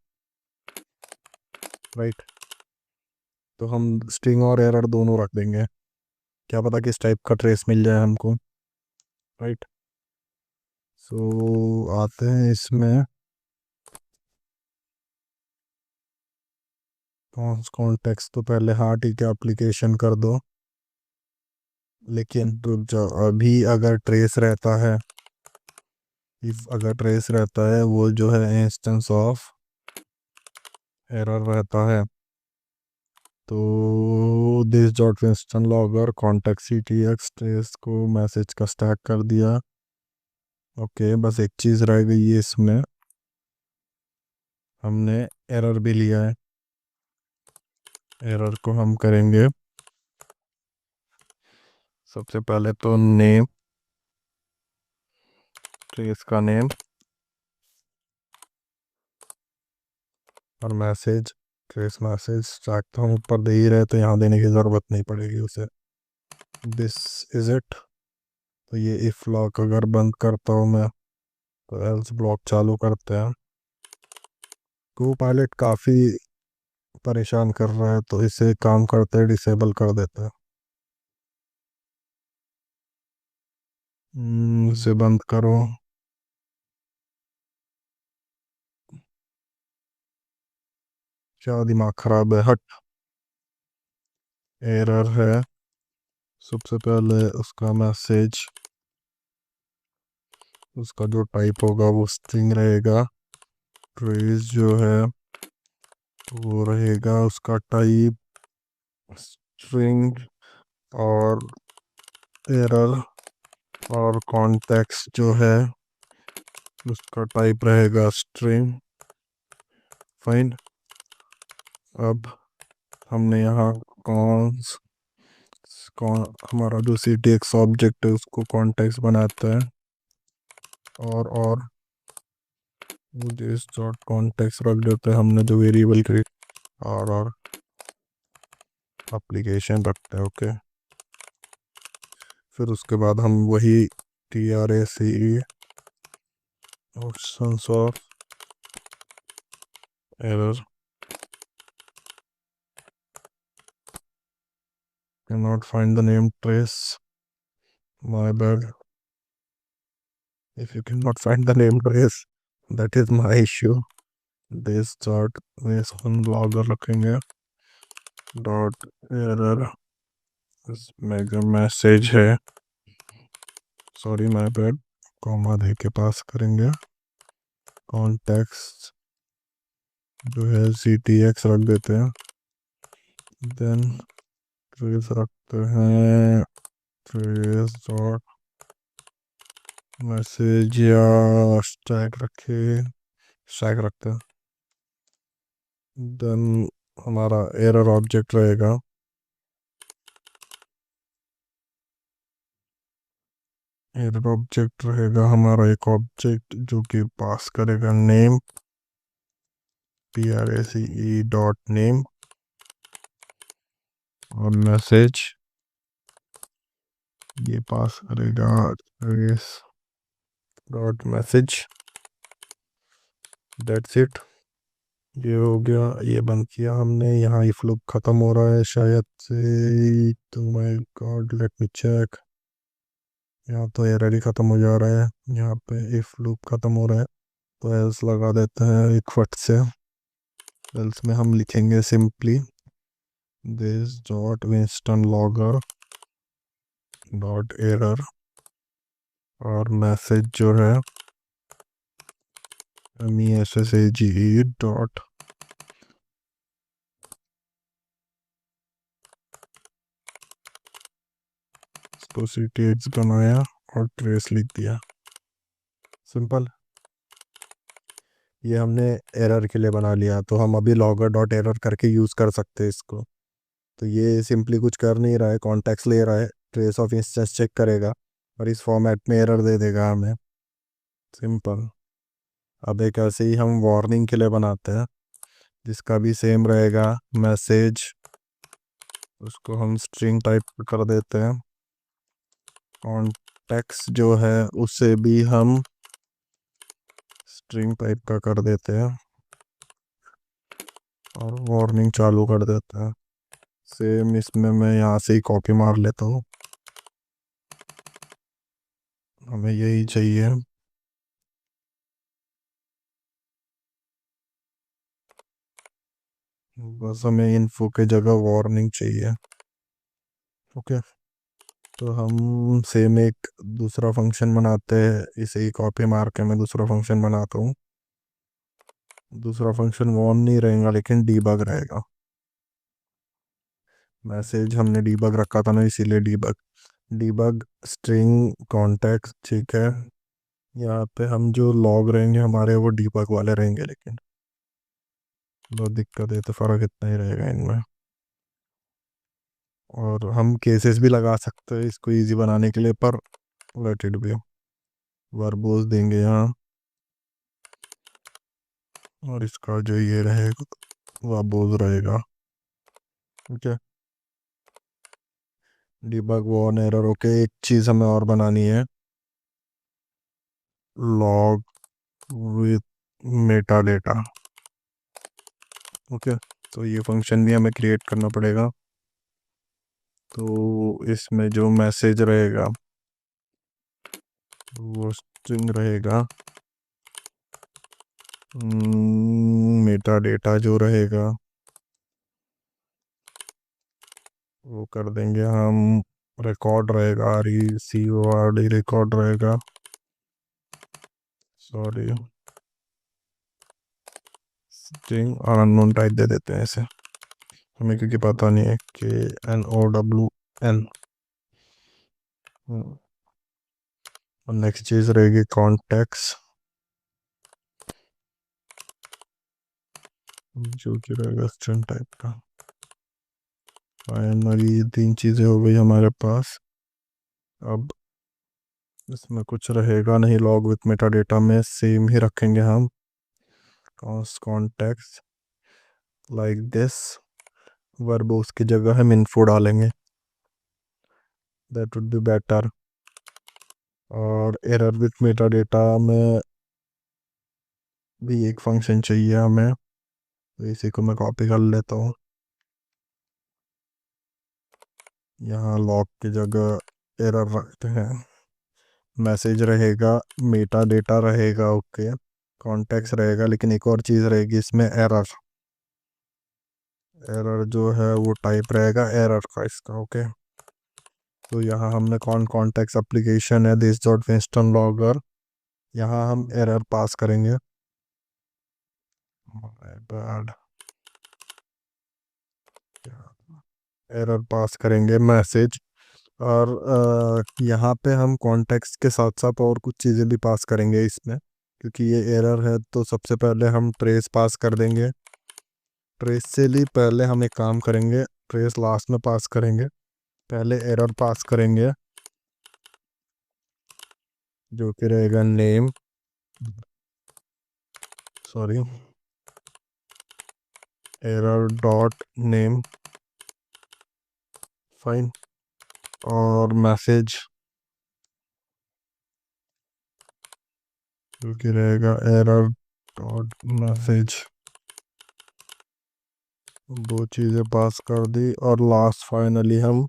राइट। तो हम स्ट्रिंग और एरर दोनों रख देंगे, क्या पता किस टाइप का ट्रेस मिल जाए हमको, राइट। सो आते हैं इसमें, कॉन्टेक्स्ट तो पहले, हाँ ठीक है, एप्लीकेशन कर दो, लेकिन रुक जाओ, अभी अगर ट्रेस रहता है, इफ अगर ट्रेस रहता है, वो जो है इंस्टेंस ऑफ एरर रहता है, तो this dot instance logger contact C T X trace को मैसेज का स्टैक कर दिया, ओके। बस एक चीज़ रह गई है इसमें, हमने एरर भी लिया है, एरर को हम करेंगे सबसे पहले तो नेम, ट्रेस का नेम और मैसेज, ट्रेस मैसेज स्टैक तो हम ऊपर दे ही रहे, तो यहाँ देने की ज़रूरत नहीं पड़ेगी उसे, दिस इज इट। तो ये इफ लॉक अगर बंद करता हूँ मैं, तो एल्स ब्लॉक चालू करते हैं, को पायलट काफ़ी परेशान कर रहा है, तो इसे काम करते हैं डिसेबल कर देते हैं। इसे बंद करो, क्या दिमाग खराब है, हट। एरर है, सबसे पहले उसका मैसेज, उसका जो टाइप होगा वो स्ट्रिंग रहेगा, ट्रेस जो है वो रहेगा उसका टाइप स्ट्रिंग, और एरर और कॉन्टेक्स्ट जो है उसका टाइप रहेगा स्ट्रिंग, फाइन। अब हमने यहाँ कॉन्स कौन हमारा जो सी टी एक्स ऑब्जेक्ट है उसको कॉन्टेक्स्ट बनाता है, और मुझे इस डॉट कॉन्टेक्स्ट रख देते हैं हमने जो वेरिएबल क्रिएट, और एप्लीकेशन रखते हैं, ओके। फिर उसके बाद हम वही T R A C E options of error can not find the name trace, My bad. If you cannot find the name trace, that is my issue. This dot इसमें logger रखेंगे. Dot error. इसमें जो message है, sorry my bad, comma दे के पास करेंगे. Context जो है ctx रख देते हैं. देन ट्रेस रखते हैं, ट्रेस डॉट मैसेज या स्टैक रखते हैं. देन हमारा एरर ऑब्जेक्ट रहेगा. एरर ऑब्जेक्ट रहेगा हमारा एक ऑब्जेक्ट जो कि पास करेगा नेम, PRACE डॉट नेम, और मैसेज ये पास करेगा trace dot message. That's it. ये हो गया, ये बंद किया हमने. यहाँ इफ लूप खत्म हो रहा है शायद से. तो my god, let me check. यहाँ तो एरर ही खत्म हो जा रहा है. यहाँ पे इफ लूप खत्म हो रहा है तो एल्स लगा देते हैं एक फट से. एल्स में हम लिखेंगे simply this dot Winston logger dot error, और मैसेज जो है MESSAGE डॉट CTX बनाया और ट्रेस लिख दिया. सिंपल. ये हमने एरर के लिए बना लिया, तो हम अभी लॉगर डॉट एरर करके यूज़ कर सकते हैं इसको. तो ये सिंपली कुछ कर नहीं रहा है, कॉन्टेक्स्ट ले रहा है, ट्रेस ऑफ इंस्टेंस चेक करेगा और इस फॉर्मेट में एरर दे देगा हमें. सिंपल. अब एक ऐसे ही हम वार्निंग के लिए बनाते हैं जिसका भी सेम रहेगा. मैसेज, उसको हम स्ट्रिंग टाइप कर देते हैं. कॉन्टेक्स्ट जो है उसे भी हम स्ट्रिंग टाइप का कर देते हैं और वार्निंग चालू कर देते हैं. सेम इसमें मैं यहाँ से ही कॉपी मार लेता हूँ, हमें यही चाहिए. बस हमें इन्फो के जगह वार्निंग चाहिए. ओके. तो हम सेम एक दूसरा फंक्शन बनाते हैं. इसे ही कॉपी मार के मैं दूसरा फंक्शन बनाता हूँ. दूसरा फंक्शन वार्न नहीं रहेगा लेकिन डीबग रहेगा. मैसेज हमने डीबग रखा था ना, इसीलिए डीबग. डीबग स्ट्रिंग कॉन्टेक्स्ट, ठीक है. यहाँ पे हम जो लॉग रहेंगे हमारे वो डीबग वाले रहेंगे, लेकिन दो दिक्कत है तो फ़र्क इतना ही रहेगा इनमें. और हम केसेस भी लगा सकते हैं इसको इजी बनाने के लिए, पर लेट इट बी. वर्बोस देंगे यहाँ, और इसका जो ये रहेगा वर्बोस रहेगा. ठीक है. Debug warn error. ओके. एक चीज़ हमें और बनानी है, log with meta data. Okay. तो ये फंक्शन भी हमें क्रिएट करना पड़ेगा. तो इसमें जो मैसेज रहेगा वो स्ट्रिंग रहेगा. मेटा डेटा जो रहेगा वो कर देंगे हम रिकॉर्ड रहेगा. RECORD रिकॉर्ड रहेगा. सॉरी, स्ट्रिंग और अननोन टाइप दे देते हैं इसे हमें, क्योंकि पता नहीं है कि NOWN. और नेक्स्ट चीज़ रहेगी कॉन्टेक्स्ट, जो कि रहेगा स्ट्रिंग टाइप का. फाइनली ये तीन चीज़ें हो गई हमारे पास. अब इसमें कुछ रहेगा नहीं. लॉग विथ मेटा डेटा में सेम ही रखेंगे हम. Context like this. वर्ब उसकी जगह हम इन्फो डालेंगे. That would be better. और एरर विथ मेटा डेटा में भी एक फंक्शन चाहिए हमें, तो इसी को मैं कॉपी कर लेता हूँ. यहाँ लॉग की जगह एरर रखते हैं, मैसेज रहेगा, मेटा डेटा रहेगा, ओके, कॉन्टेक्स्ट रहेगा, लेकिन एक और चीज़ रहेगी इसमें, एरर। एरर जो है वो टाइप रहेगा एरर का इसका, ओके। तो यहाँ हमने कॉन्टेक्स्ट एप्लीकेशन है दिस डॉट विंस्टन लॉगर, यहाँ हम एरर पास करेंगे, माय बैड, एरर पास करेंगे मैसेज। और यहाँ पे हम कॉन्टेक्स्ट के साथ साथ और कुछ चीज़ें भी पास करेंगे इसमें, क्योंकि ये एरर है। तो सबसे पहले हम ट्रेस पास कर देंगे, ट्रेस से ही पहले हम एक काम करेंगे, ट्रेस लास्ट में पास करेंगे, पहले एरर पास करेंगे जो कि रहेगा name, sorry, error dot name, fine. और मैसेज जो कि रहेगा एरर डॉट मैसेज, दो चीज़ें पास कर दी। और लास्ट फाइनली हम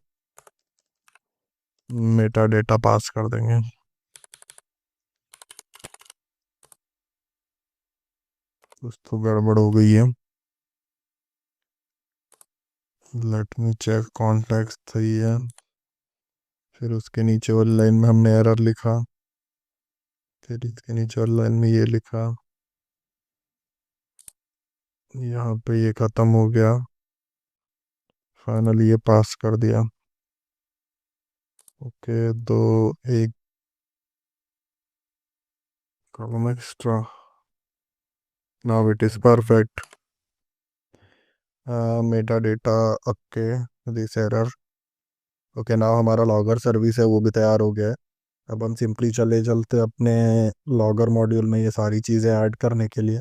मेटा डेटा पास कर देंगे। कुछ तो गड़बड़ हो गई है, लेट मी चेक, कॉन्टेक्स्ट सही है, फिर उसके नीचे वाली लाइन में हमने एरर लिखा, फिर इसके नीचे वाली लाइन में ये लिखा, यहाँ पे ये ख़त्म हो गया, फाइनली ये पास कर दिया, ओके। दो, एक column extra, now it is perfect, Meta data, okay, this error, okay. Now हमारा लॉगर सर्विस है वो भी तैयार हो गया है। अब हम सिंपली चले चलते अपने लॉगर मॉड्यूल में ये सारी चीज़ें ऐड करने के लिए,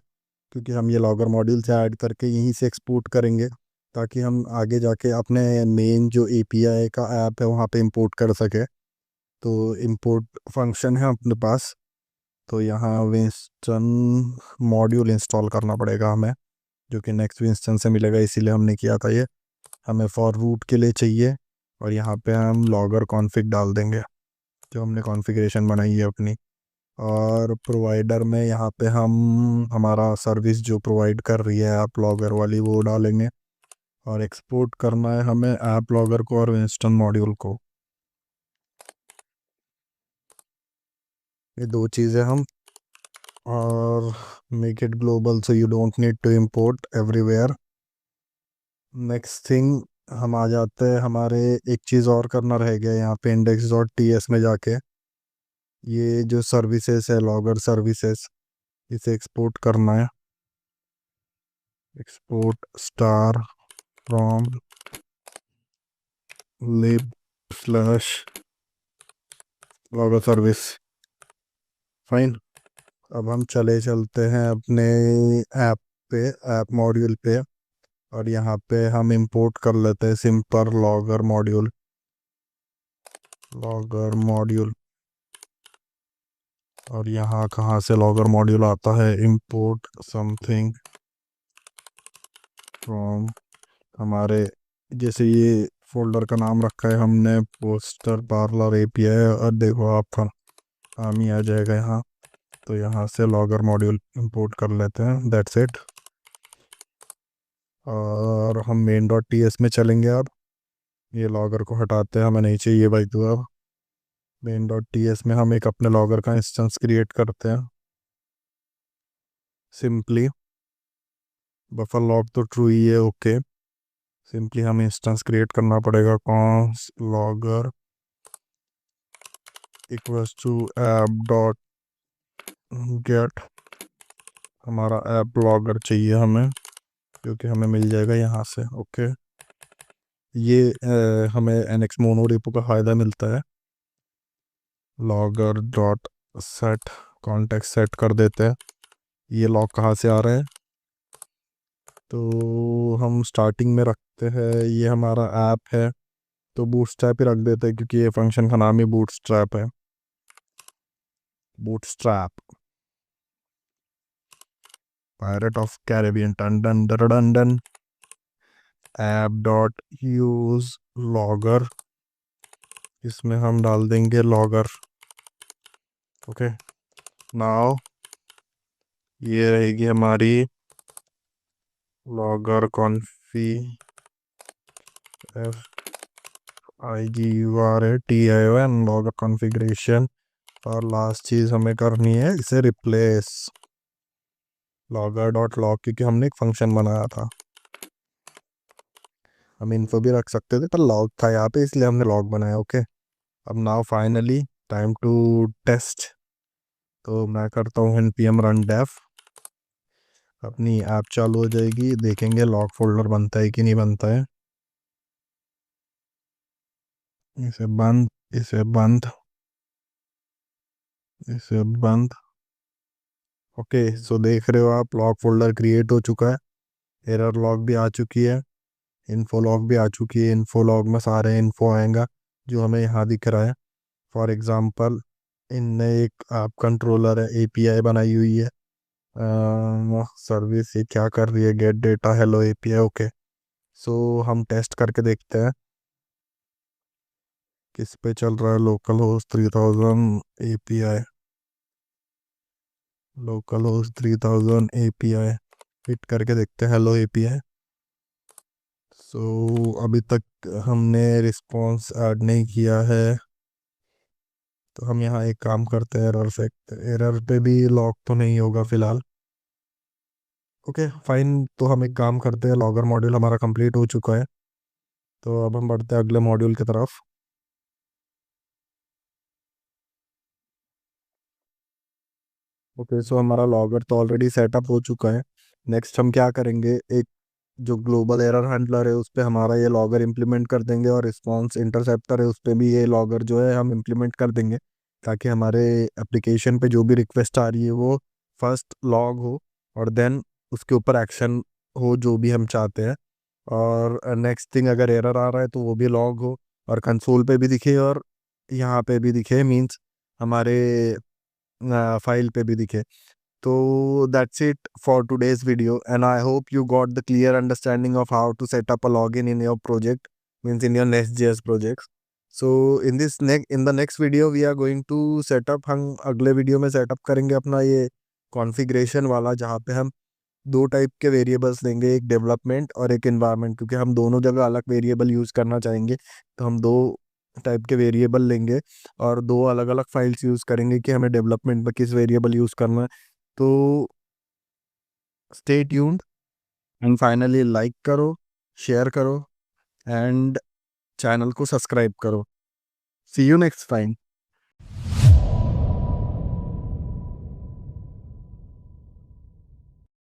क्योंकि हम ये लॉगर मॉड्यूल से ऐड करके यहीं से एक्सपोर्ट करेंगे, ताकि हम आगे जाके अपने मेन जो एपीआई का ऐप है वहाँ पे इंपोर्ट कर सके। तो इंपोर्ट फंक्शन है अपने पास, तो यहाँ विंस्टन मॉड्यूल इंस्टॉल करना पड़ेगा हमें, जो कि नेक्स्ट विंस्टन से मिलेगा, इसीलिए हमने किया था ये। हमें फॉर रूट के लिए चाहिए, और यहाँ पे हम लॉगर कॉन्फ़िग डाल देंगे जो हमने कॉन्फ़िगरेशन बनाई है अपनी। और प्रोवाइडर में यहाँ पे हम हमारा सर्विस जो प्रोवाइड कर रही है ऐप लॉगर वाली वो डालेंगे, और एक्सपोर्ट करना है हमें ऐप लॉगर को और विंस्टन मॉड्यूल को, ये दो चीज़ें हम। और make it global so you don't need to import everywhere. Next thing, हम आ जाते हैं हमारे, एक चीज़ और करना रह गया यहाँ पे, इंडेक्स डॉट टी एस में जाके ये जो सर्विसेज है लॉगर सर्विसेज, इसे एक्सपोर्ट करना है, export star from lib slash logger service, fine. अब हम चले चलते हैं अपने ऐप पे, ऐप मॉड्यूल पे, और यहाँ पे हम इंपोर्ट कर लेते हैं simple logger module, logger module. और यहाँ कहाँ से लॉगर मॉड्यूल आता है, इंपोर्ट समथिंग फ्रॉम हमारे, जैसे ये फोल्डर का नाम रखा है हमने पोस्टर पार्लर एपीआई, और देखो आपका नाम ही आ जाएगा यहाँ। तो यहाँ से लॉगर मॉड्यूल इंपोर्ट कर लेते हैं, दैट्स इट। और हम मेन डॉट टी एस में चलेंगे अब, ये लॉगर को हटाते हैं, हमें नहीं चाहिए भाई। तो अब मेन डॉट टी एस में हम एक अपने लॉगर का इंस्टेंस क्रिएट करते हैं, सिंपली बफर लॉग तो ट्रू ही है, ओके। सिंपली हम इंस्टेंस क्रिएट करना पड़ेगा, const logger equals to app dot get, हमारा ऐप लॉगर चाहिए हमें, क्योंकि हमें मिल जाएगा यहाँ से, ओके। ये हमें एनएक्स मोनो रिपो का फ़ायदा मिलता है, logger dot set context set कर देते हैं। ये लॉग कहाँ से आ रहा है, तो हम स्टार्टिंग में रखते हैं, ये हमारा ऐप है तो बूटस्ट्रैप ही रख देते हैं, क्योंकि ये फंक्शन का नाम ही बूटस्ट्रैप है, बूटस्ट्रैप, पायरेट ऑफ कैरेबियन, टन डन डन डन, ऐप डॉट यूज लॉगर इसमें हम डाल देंगे लॉगर। ओके, नाउ ये रहेगी हमारी लॉगर कॉन्फी IGURATION लॉगर कॉन्फ़िगरेशन। और लास्ट चीज़ हमें करनी है इसे रिप्लेस लॉगर डॉट लॉग, क्योंकि हमने एक फंक्शन बनाया था। हम इन्फो भी रख सकते थे पर लॉग था यहाँ पे, इसलिए हमने लॉग बनाया। ओके, अब now finally time to test. तो मैं करता हूँ npm run dev, अपनी ऐप चालू हो जाएगी, देखेंगे लॉग फोल्डर बनता है कि नहीं बनता है। इसे बंद, इसे बंद, इसे बंद। ओके, सो देख रहे हो आप लॉग फोल्डर क्रिएट हो चुका है, एरर लॉग भी आ चुकी है, इन्फो लॉग भी आ चुकी है। इन्फो लॉग में सारे इन्फो आएगा जो हमें यहाँ दिख रहा है। फॉर एग्जांपल इनने एक ऐप कंट्रोलर है, एपीआई बनाई हुई है, सर्विस ये क्या कर रही है, get data hello API. Okay, so हम टेस्ट करके देखते हैं किस पे चल रहा है। Local host 3000 API, local host 3000 API, hit करके देखते हैं हेलो एपीआई। सो अभी तक हमने रिस्पॉन्स ऐड नहीं किया है, तो हम यहाँ एक काम करते हैं, एरर फेंकते हैं। एरर पे भी लॉग तो नहीं होगा फिलहाल। ओके फाइन, तो हम एक काम करते हैं, लॉगर मॉड्यूल हमारा कंप्लीट हो चुका है, तो अब हम बढ़ते हैं अगले मॉड्यूल की तरफ। ओके, सो हमारा लॉगर तो ऑलरेडी सेटअप हो चुका है। नेक्स्ट हम क्या करेंगे, एक जो ग्लोबल एरर हैंडलर है उस पे हमारा ये लॉगर इम्प्लीमेंट कर देंगे, और रिस्पॉन्स इंटरसेप्टर है उस पे भी ये लॉगर जो है हम इम्प्लीमेंट कर देंगे, ताकि हमारे एप्लीकेशन पे जो भी रिक्वेस्ट आ रही है वो फर्स्ट लॉग हो, और देन उसके ऊपर एक्शन हो जो भी हम चाहते हैं। और नेक्स्ट थिंग, अगर एरर आ रहा है तो वो भी लॉग हो और कंसोल पे भी दिखे और यहाँ पे भी दिखे, मीन्स हमारे फाइल पे भी दिखे। So that's it for today's video, and I hope you got the clear understanding of how to set up a login in your project, means in your Nest.js projects. So in the next video we are going to set up, हम अगले video में setup करेंगे अपना ये configuration वाला, जहाँ पे हम दो टाइप के वेरिएबल्स लेंगे, एक डेवलपमेंट और एक इन्वायरमेंट, क्योंकि हम दोनों जगह अलग वेरिएबल यूज़ करना चाहेंगे। तो हम दो टाइप के वेरिएबल लेंगे और दो अलग अलग फाइल्स यूज़ करेंगे कि हमें डेवलपमेंट में किस वेरिएबल यूज़ करना है। तो stay tuned, and finally like करो, शेयर करो, एंड चैनल को सब्सक्राइब करो। सी यू नेक्स्ट टाइम।